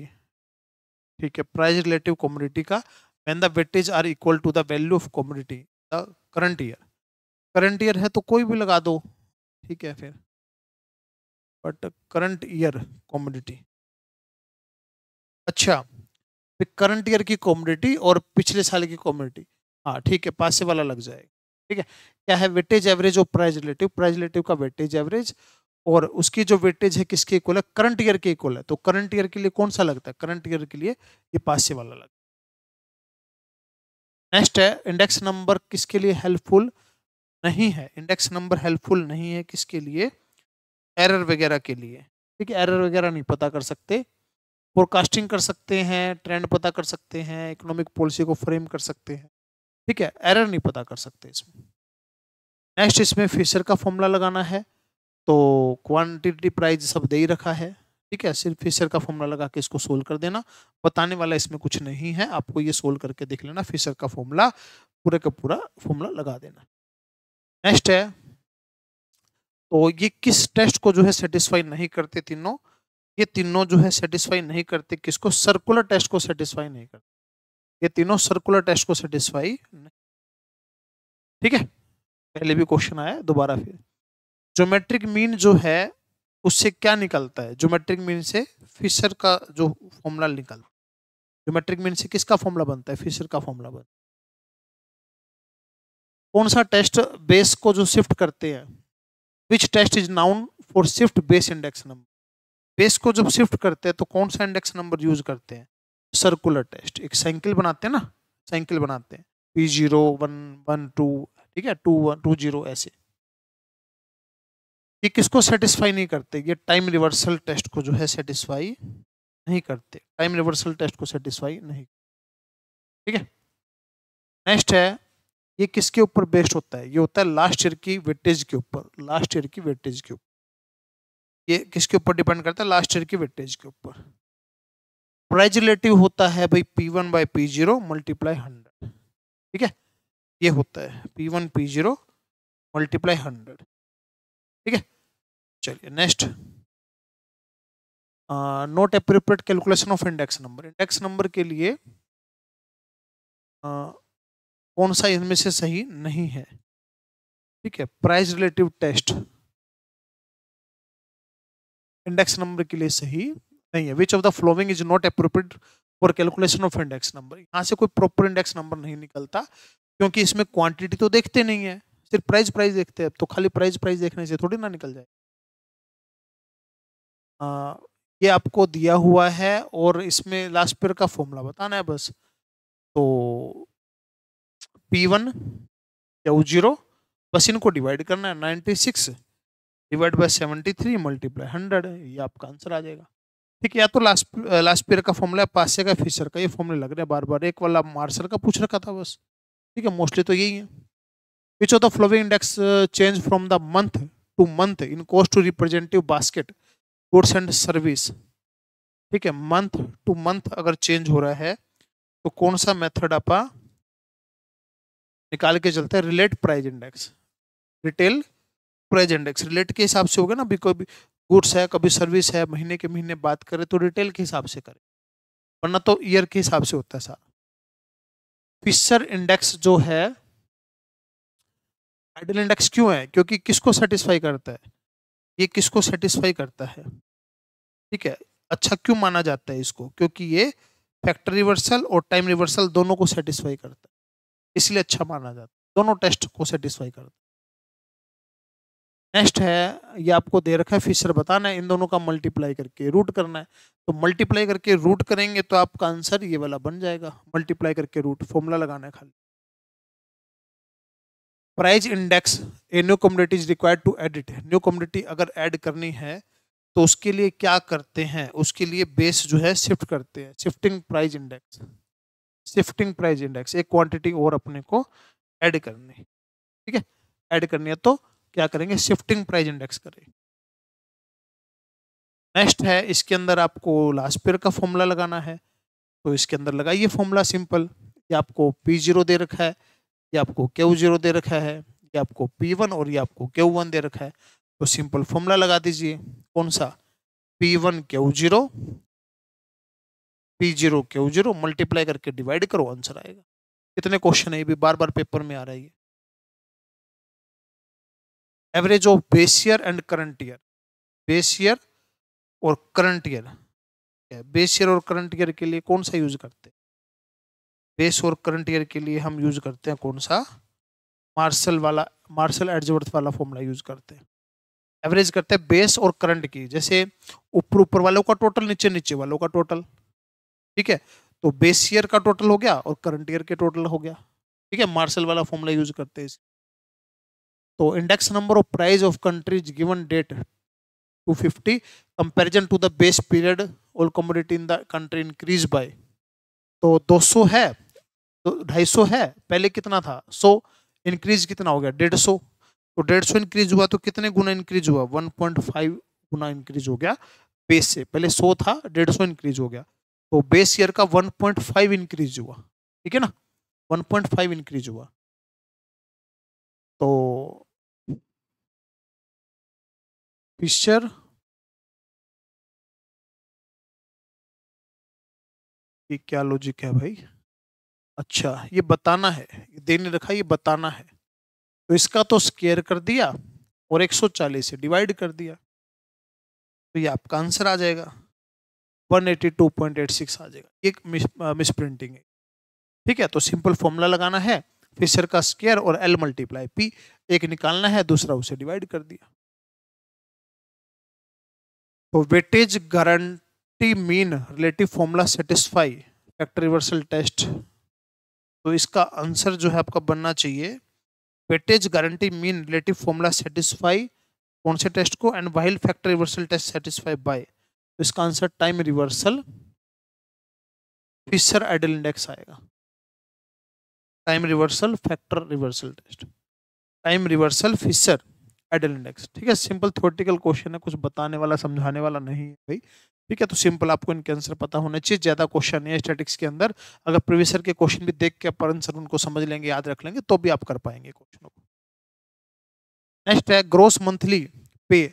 ठीक है, प्राइस रिलेटिव कमोडिटी का when the weightage are equal to the value of commodity the current year. Current year है तो कोई भी लगा दो, ठीक है फिर, बट करंट ईयर कमोडिटी, अच्छा, फिर करंट ईयर की कमोडिटी और पिछले साल की कमोडिटी, हाँ ठीक है, पास से वाला लग जाएगा। ठीक है, क्या है, weightage average of price relative, price relative का वेटेज एवरेज, और उसकी जो वेटेज है किसके इक्वल है, करंट ईयर के इक्वल है, तो करंट ईयर के लिए कौन सा लगता है, करंट ईयर के लिए ये पास से वाला लगता है। नेक्स्ट है, इंडेक्स नंबर किसके लिए हेल्पफुल नहीं है, इंडेक्स नंबर हेल्पफुल नहीं है किसके लिए, एरर वगैरह के लिए। ठीक है, एरर वगैरह नहीं पता कर सकते, फोरकास्टिंग कर सकते हैं, ट्रेंड पता कर सकते हैं, इकोनॉमिक पॉलिसी को फ्रेम कर सकते हैं। ठीक है, एरर नहीं पता कर सकते इसमें। नेक्स्ट, इसमें फिशर का फॉर्मूला लगाना है, तो क्वांटिटी प्राइस सब दे ही रखा है। ठीक है, सिर्फ फिशर का फॉर्मूला लगा के इसको सोल्व कर देना, बताने वाला इसमें कुछ नहीं है, आपको ये सोल्व करके देख लेना, फिशर का फॉर्मूला पूरे का पूरा फॉर्मूला लगा देना। नेक्स्ट है, तो ये किस टेस्ट को जो है सेटिस्फाई नहीं करते तीनों, ये तीनों जो है सेटिस्फाई नहीं करते किसको, सर्कुलर टेस्ट को सेटिस्फाई नहीं करते, ये तीनों सर्कुलर टेस्ट को सेटिस्फाई नहीं। ठीक है, पहले भी क्वेश्चन आया, दोबारा फिर, ज्योमेट्रिक मीन जो है उससे क्या निकलता है, ज्योमेट्रिक मीन से फिशर का जो फॉर्मूला निकलता है, ज्योमेट्रिक मीन से किसका फॉर्मूला बनता है, फिशर का फॉर्मूला बनता है। कौन सा टेस्ट बेस को जो शिफ्ट करते हैं, which test is known for shift base index number, base को जब शिफ्ट करते हैं तो कौन सा इंडेक्स नंबर यूज करते हैं, सर्कुलर टेस्ट। एक साइकिल बनाते हैं ना, साइकिल बनाते हैं, P0 1 1 2, ठीक है, 2 1 2 0 ऐसे। ये किसको सेटिस्फाई नहीं करते? ये टाइम रिवर्सल टेस्ट को जो है सेटिस्फाई नहीं करते, टाइम रिवर्सल टेस्ट को सेटिस्फाई नहीं, ठीक है। नेक्स्ट है, ये किसके ऊपर बेस्ड होता है? ये होता है लास्ट ईयर की वेटेज के ऊपर, लास्ट ईयर की वेटेज के ऊपर। ये किसके ऊपर डिपेंड करता है? लास्ट ईयर की वेटेज के ऊपर। प्राइस रिलेटिव होता है भाई P1 बाई P0 मल्टीप्लाई 100, ठीक है, ये होता है P1 P0 मल्टीप्लाई 100, ठीक है। चलिए next, note appropriate calculation of index number. Index number के लिए कौन सा इनमें से सही नहीं है? ठीक है, price relative test index number के लिए सही नहीं है। Which of the following is not appropriate for calculation of index number. यहाँ से कोई प्रॉपर इंडेक्स नंबर नहीं निकलता, क्योंकि इसमें क्वांटिटी तो देखते नहीं है, सिर्फ प्राइस प्राइस देखते हैं, तो खाली प्राइस प्राइस देखने से थोड़ी ना निकल जाए। ये आपको दिया हुआ है और इसमें लास्ट पेयर का फॉर्मूला बताना है बस। तो P1 Q0, बस इनको डिवाइड करना है, 96 डिवाइड बाय 73 मल्टीप्लाई 100, ये आपका आंसर आ जाएगा। ठीक है, या तो लास्ट पेयर का फॉर्मूला है, पासे का, फिशर का, ये फॉर्मूले लग रहे हैं बार बार। एक वाला मार्शल का पूछ रखा था बस, ठीक है, मोस्टली तो यही है। Which of the following index change from the month to month in cost to representative basket goods and service. ठीक है, मंथ टू मंथ अगर चेंज हो रहा है तो कौन सा मेथड आप निकाल के चलते हैं? Relate price index, retail price index relate के हिसाब से होगा ना, भी कभी गुड्स है कभी सर्विस है, महीने के महीने बात करें तो रिटेल के हिसाब से करें, वरना तो ईयर के हिसाब से होता है सारा। फिशर इंडेक्स जो है आइडल इंडेक्स क्यों है? क्योंकि किसको सेटिस्फाई करता है? ये किसको सेटिस्फाई करता है? ठीक है, अच्छा क्यों माना जाता है इसको? क्योंकि ये फैक्टर रिवर्सल और टाइम रिवर्सल दोनों को सेटिस्फाई करता है, इसलिए अच्छा माना जाता है, दोनों टेस्ट को सेटिस्फाई करता है। नेक्स्ट है, ये आपको दे रखा है फिशर बताना है, इन दोनों का मल्टीप्लाई करके रूट करना है। तो मल्टीप्लाई करके रूट करेंगे तो आपका आंसर ये वाला बन जाएगा, मल्टीप्लाई करके रूट, फॉर्मूला लगाना है खाली। Price index a new commodity is required to edit. New commodity अगर ऐड करनी है तो उसके लिए क्या करते हैं? उसके लिए बेस जो है शिफ्ट करते हैं, shifting price index, shifting price index, एक क्वांटिटी और अपने को ऐड करनी है, ठीक है, ऐड करनी है तो क्या करेंगे? शिफ्टिंग प्राइस इंडेक्स करेंगे। नेक्स्ट है, इसके अंदर आपको लास्ट पेयर का फॉर्मूला लगाना है, तो इसके अंदर लगाइए फॉर्मूला सिंपल। ये आपको P0 दे रखा है, ये आपको Q0 दे रखा है, ये आपको P1 और ये आपको Q1 दे रखा है, तो सिंपल फॉर्मूला लगा दीजिए। कौन सा? P1 Q0 P0 Q0 multiply करके डिवाइड करो, आंसर आएगा। कितने क्वेश्चन है, ये भी बार बार पेपर में आ रहा है। Average of base year and current year, base year और करंट ईयर, बेस ईयर और करंट ईयर के लिए कौन सा यूज करते हैं? बेस और करंट ईयर के लिए हम यूज करते हैं कौन सा? मार्शल वाला, मार्शल एडजवर्थ वाला फॉर्मूला यूज करते हैं। एवरेज करते हैं बेस और करंट की, जैसे ऊपर ऊपर वालों का टोटल, नीचे नीचे वालों का टोटल, ठीक है, तो बेस ईयर का टोटल हो गया और करंट ईयर के टोटल हो गया, ठीक है, मार्शल वाला फॉर्मूला यूज करते हैं। तो index number of price of countries given date 250 comparison to the base period all commodity in the country increase by, तो 200 है, तो 250 है, पहले कितना था 100, इंक्रीज कितना हो गया 150, तो 150 इंक्रीज हुआ तो कितने गुना इंक्रीज हुआ? 1.5 गुना इंक्रीज हो गया बेस से, पहले 100 था 150 इंक्रीज हो गया, तो बेस ईयर का 1.5 इंक्रीज हुआ, ठीक है ना, 1.5 इंक्रीज हुआ। तो फिशर ये क्या लॉजिक है भाई? अच्छा, ये बताना है, ये दे नहीं रखा, ये बताना है, तो इसका तो स्केयर कर दिया और 140 से डिवाइड कर दिया, तो ये आपका आंसर आ जाएगा 182.86 आ जाएगा। ये मिस प्रिंटिंग है, ठीक है, तो सिंपल फॉर्मूला लगाना है, फिशर का स्केयर और L मल्टीप्लाई P, एक निकालना है, दूसरा उसे डिवाइड कर दिया। तो weightage guarantee mean relative formula satisfy factor reversal test, तो इसका आंसर जो है आपका बनना चाहिए weightage guarantee mean relative formula satisfy कौन से टेस्ट को, and while factor reversal test satisfy by. तो इसका answer time reversal Fisher ideal index आएगा। Time reversal factor reversal test, time reversal Fisher ideal index. ठीक है, सिंपल थ्योरेटिकल क्वेश्चन है, कुछ बताने वाला समझाने वाला नहीं है भाई। ठीक है, तो सिंपल आपको इनके आंसर पता होना चाहिए, ज्यादा क्वेश्चन नहीं है स्टैटिक्स के अंदर। अगर प्रीवियस ईयर के क्वेश्चन भी देख के अपन आंसर उनको समझ लेंगे, याद रख लेंगे, तो भी आप कर पाएंगे क्वेश्चनों को। नेक्स्ट है ग्रोस मंथली पे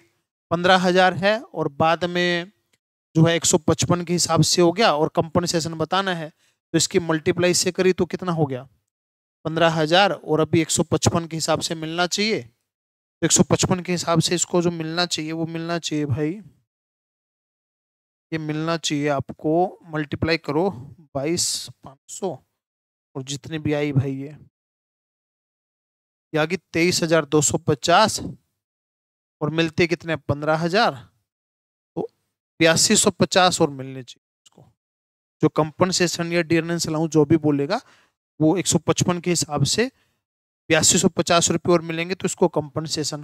15,000 है और बाद में जो है 155 के हिसाब से हो गया और कंपनसेशन बताना है, तो इसकी मल्टीप्लाई से करी तो कितना हो गया 15,000 और अभी 155 के हिसाब से मिलना चाहिए। तो 155 के हिसाब से इसको जो मिलना चाहिए वो मिलना चाहिए भाई, ये मिलना चाहिए आपको, मल्टीप्लाई करो 22,500 और जितने भी आई भाई ये आ गई 23,250 और मिलते कितने 15,000, तो 8250 और मिलने चाहिए उसको। जो कंपनसेशन या डियरनेंस अलाउंस जो भी बोलेगा वो 155 के हिसाब से 8250 रुपये और मिलेंगे, तो इसको कंपनसेशन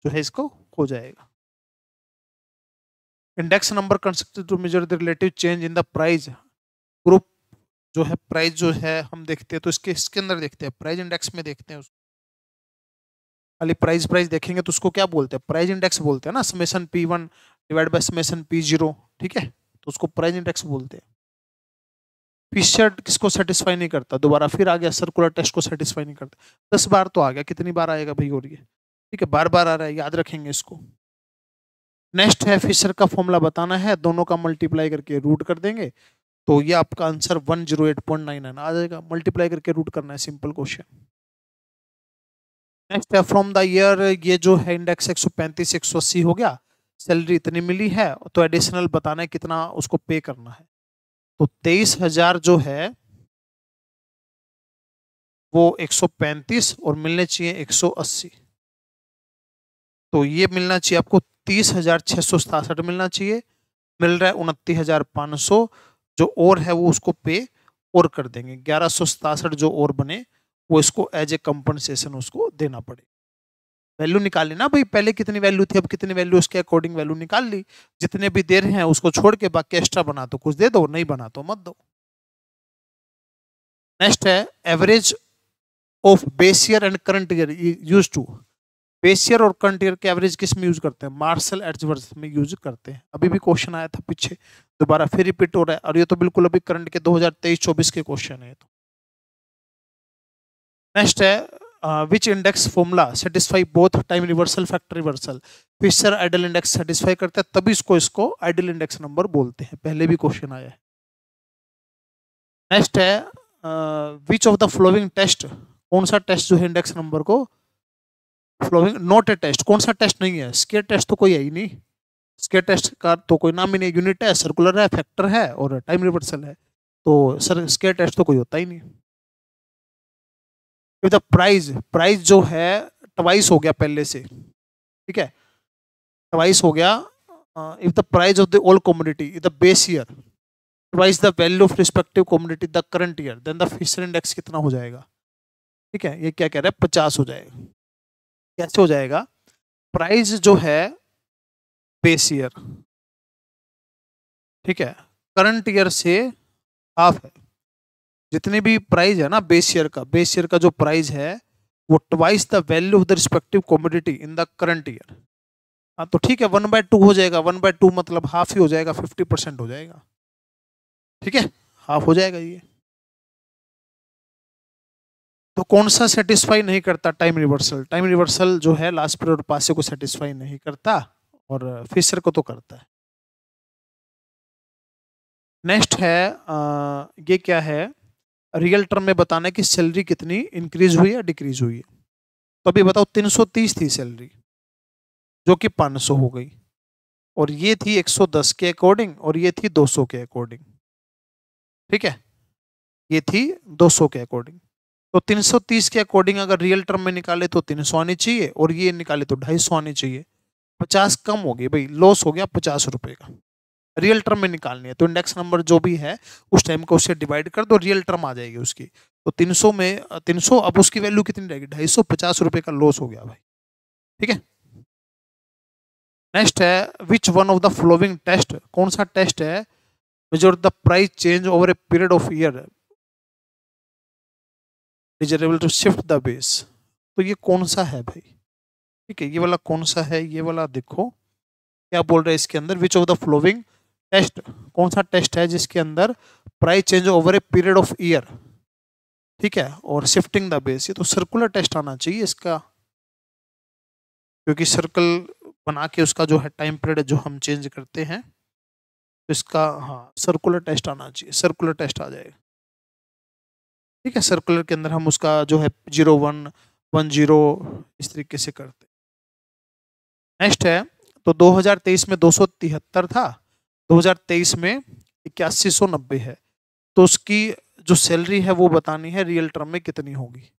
जो है इसको हो जाएगा। Index number constructed to measure the relative change in the price group. जो है प्राइस जो है हम देखते हैं तो इसके अंदर देखते हैं, प्राइस इंडेक्स में देखते हैं उसको, खाली प्राइस देखेंगे तो उसको क्या बोलते हैं, प्राइस इंडेक्स बोलते हैं ना, summation P1 divide by summation P0। ठीक है, तो उसको प्राइस इंडेक्स बोलते हैं। फिशर किसको सेटिस्फाई नहीं करता, दोबारा फिर आ गया सर्कुलर टेस्ट को सेटिस्फाई नहीं करता। 10 बार तो आ गया, कितनी बार आएगा भाई और ये, ठीक है, बार बार आ रहा है, याद रखेंगे इसको। नेक्स्ट है फिशर का फॉर्मूला बताना है, दोनों का मल्टीप्लाई करके रूट कर देंगे, तो ये आपका आंसर 108.99 आ जाएगा। मल्टीप्लाई करके रूट करना है, सिंपल क्वेश्चन। नेक्स्ट है फ्रॉम द ईयर, ये जो है इंडेक्स 135 180 हो गया, सैलरी इतनी मिली है, तो एडिशनल बताना है कितना उसको पे करना है। तो 23,000 जो है वो 135 और मिलने चाहिए 180, तो ये मिलना चाहिए आपको 30,667 मिलना चाहिए, मिल रहा है 29,500। जो और है वो उसको पे और कर देंगे, 1167 जो और बने वो इसको एज ए कंपनसेशन उसको देना पड़े। वैल्यू निकाली ना भाई, पहले कितनी वैल्यू थी अब कितनी वैल्यू, उसके अकॉर्डिंग वैल्यू निकाल ली, जितने भी दे रहे हैं उसको छोड़ के बाकी एक्स्ट्रा बना तो कुछ दे दो, नहीं बना तो मत दो। नेक्स्ट है average of base year and current year use to. Base year और करंट ईयर के एवरेज किस में यूज करते हैं, मार्शल एड्जवर्थ में यूज करते हैं। अभी भी क्वेश्चन आया था पीछे, दोबारा फिर रिपीट हो रहा है, और ये तो बिल्कुल अभी करंट के 2023-24 के क्वेश्चन है। तो नेक्स्ट है which index formula satisfy both time reversal factor reversal. Fisher ideal index satisfy करता है तभी इसको आइडल इंडेक्स नंबर बोलते हैं, पहले भी क्वेश्चन आया है। नेक्स्ट है which of the following test, कौन सा टेस्ट जो है इंडेक्स नंबर को फ्लोइंग नॉट ए टेस्ट, कौन सा टेस्ट नहीं है, स्केयर टेस्ट तो कोई है ही नहीं, स्केयर टेस्ट का तो कोई नाम ही नहीं, यूनिट है, सर्कुलर है, फैक्टर है और टाइम रिवर्सल है, तो सर स्केयर टेस्ट तो कोई होता ही नहीं। द प्राइस जो है ट्वाइस हो गया पहले से, ठीक है, ट्वाइस हो गया। If the price of the all commodity the base year twice the value of respective commodity the current year, then the Fisher index कितना हो जाएगा, ठीक है, ये क्या कह रहा है 50 हो जाएगा। कैसे हो जाएगा, प्राइस जो है बेस ईयर, ठीक है, करंट ईयर से हाफ है, जितनी भी प्राइस है ना बेस ईयर का जो प्राइस है वो twice the value of the respective commodity in the current year. हाँ तो ठीक है 1/2 हो जाएगा, 1/2 मतलब हाफ ही हो जाएगा, 50% हो जाएगा, ठीक है, हाफ हो जाएगा ये। तो कौन सा सेटिस्फाई नहीं करता, टाइम रिवर्सल जो है लास्ट पीरियड पासे को सेटिस्फाई नहीं करता और फिशर को तो करता है। नेक्स्ट है ये क्या है, रियल टर्म में बताना है कि सैलरी कितनी इंक्रीज हुई है डिक्रीज हुई है। तो अभी बताओ 330 थी सैलरी जो कि 500 हो गई, और ये थी 110 के अकॉर्डिंग और ये थी 200 के अकॉर्डिंग, ठीक है, ये थी 200 के अकॉर्डिंग। तो 330 के अकॉर्डिंग अगर रियल टर्म में निकाले तो 300 आनी चाहिए और ये निकाले तो 250 आनी चाहिए, 50 कम हो गई भाई, लॉस हो गया 50 रुपए का। रियल टर्म में निकालनी है तो इंडेक्स नंबर जो भी है उस टाइम का उससे डिवाइड कर दो, रियल टर्म आ जाएगी उसकी। तो 300 में 300, अब उसकी वैल्यू कितनी रहेगी, 250 रुपए का लॉस हो गया भाई। ठीक है, नेक्स्ट है which one of the following test, कौन सा टेस्ट है measure the price change over a period of year is able to shift the base. तो ये कौन सा है भाई, ठीक है, ये वाला कौन सा है, ये वाला देखो क्या बोल रहे हैं इसके अंदर, which of the following test, कौन सा टेस्ट है जिसके अंदर price change over a period of year, ठीक है, और शिफ्टिंग द बेस। ये तो सर्कुलर टेस्ट आना चाहिए इसका, क्योंकि सर्कल बना के उसका जो है टाइम पीरियड जो हम चेंज करते हैं तो इसका हाँ सर्कुलर टेस्ट आना चाहिए, सर्कुलर टेस्ट आ जाएगा। ठीक है, सर्कुलर के अंदर हम उसका जो है 0110 इस तरीके से करते। नेक्स्ट है तो 2023 में 273 था, 2023 में 8190 है, तो उसकी जो सैलरी है वो बतानी है रियल टर्म में कितनी होगी।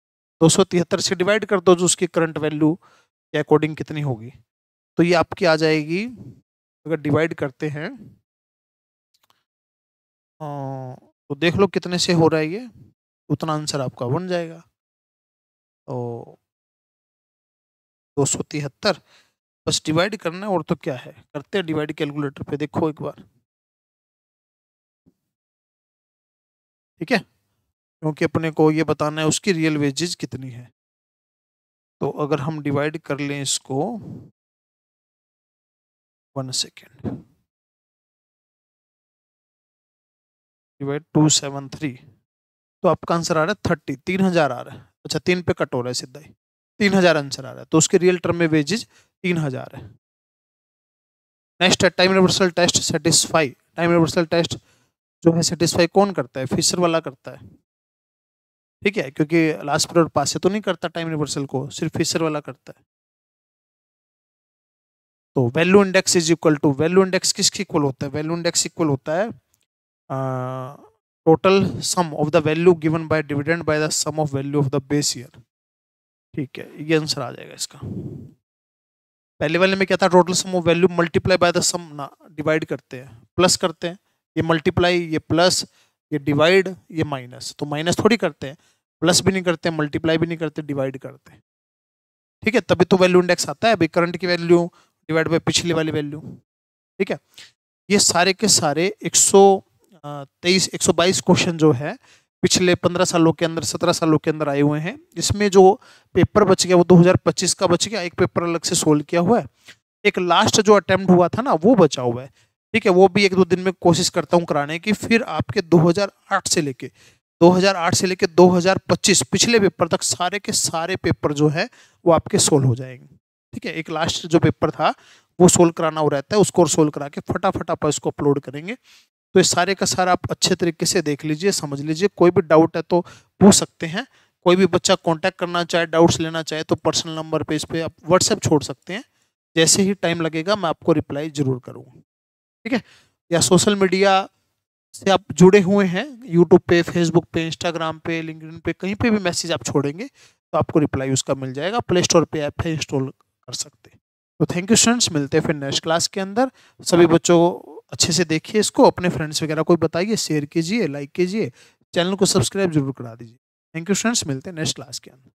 273 से डिवाइड कर दो जो उसकी करंट वैल्यू के अकॉर्डिंग कितनी होगी, तो ये आपकी आ जाएगी, अगर डिवाइड करते हैं तो देख लो कितने से हो रहा है ये, उतना आंसर आपका बन जाएगा। तो 273 बस डिवाइड करना है, और तो क्या है, करते हैं डिवाइड कैलकुलेटर पे, देखो एक बार। ठीक है, क्योंकि अपने को ये बताना है उसकी रियल वेजेज कितनी है। तो अगर हम डिवाइड कर लें इसको, 1 सेकेंड, डिवाइड 273, तो आपका आंसर आ रहा है 30, 3000 आ रहा है। अच्छा 3 पे कट हो रहा है सीधा ही, 3000 आंसर आ रहा है, तो उसके रियल टर्म में वेजेज 3000 है। नेक्स्ट है time reversal test satisfy. Time reversal test जो है सेटिस्फाई कौन करता है, फिशर वाला करता है। ठीक है, क्योंकि लास्ट पीरियड पास से तो नहीं करता टाइम रिवर्सल को, सिर्फ फिशर वाला करता है। तो value index is equal to, value index किसके इक्वल होता है, वैल्यू इंडेक्स इक्वल होता है total sum of the value given by dividend by the sum of value of the base year. ठीक है, ये आंसर आ जाएगा इसका। पहले वाले में क्या था, total sum of value multiply by the sum ना, डिवाइड करते हैं प्लस करते हैं, ये मल्टीप्लाई ये प्लस ये डिवाइड ये माइनस, तो माइनस थोड़ी करते हैं, प्लस भी नहीं करते, मल्टीप्लाई भी नहीं करते, डिवाइड करते हैं। ठीक है, तभी तो वैल्यू इंडेक्स आता है भाई, करंट की वैल्यू डिवाइड बाय पिछली वाली वैल्यू। ठीक है, ये सारे के सारे 122 क्वेश्चन जो है पिछले 15 सालों के अंदर 17 सालों के अंदर आए हुए हैं। इसमें जो पेपर बच गया वो 2025 का बच गया, एक पेपर अलग से सोल्व किया हुआ है, एक लास्ट जो अटेम्प्ट हुआ था ना वो बचा हुआ है। ठीक है, वो भी 1-2 दिन में कोशिश करता हूँ कराने की, फिर आपके 2008 से लेके 2025 पिछले पेपर तक सारे के सारे पेपर जो है वो आपके सोल्व हो जाएंगे। ठीक है, एक लास्ट जो पेपर था वो सोल्व कराना हो रहता है, उसको सोल्व करा के फटाफट आप इसको अपलोड करेंगे। तो ये सारे का सारा आप अच्छे तरीके से देख लीजिए, समझ लीजिए, कोई भी डाउट है तो पूछ सकते हैं। कोई भी बच्चा कांटेक्ट करना चाहे, डाउट्स लेना चाहे तो पर्सनल नंबर पे इस पे आप व्हाट्सएप छोड़ सकते हैं, जैसे ही टाइम लगेगा मैं आपको रिप्लाई जरूर करूँगा। ठीक है, या सोशल मीडिया से आप जुड़े हुए हैं, यूट्यूब पे, फेसबुक पे, इंस्टाग्राम पे, लिंक्डइन पे, कहीं पे भी मैसेज आप छोड़ेंगे तो आपको रिप्लाई उसका मिल जाएगा। प्ले स्टोर पे ऐप है, इंस्टॉल कर सकते हैं। तो थैंक यू स्टूडेंट्स, मिलते हैं फिर नेक्स्ट क्लास के अंदर। सभी बच्चों को अच्छे से देखिए इसको, अपने फ्रेंड्स वगैरह को बताइए, शेयर कीजिए, लाइक कीजिए, चैनल को सब्सक्राइब जरूर करा दीजिए। थैंक यू स्टूडेंट्स, मिलते हैं नेक्स्ट क्लास के अंदर।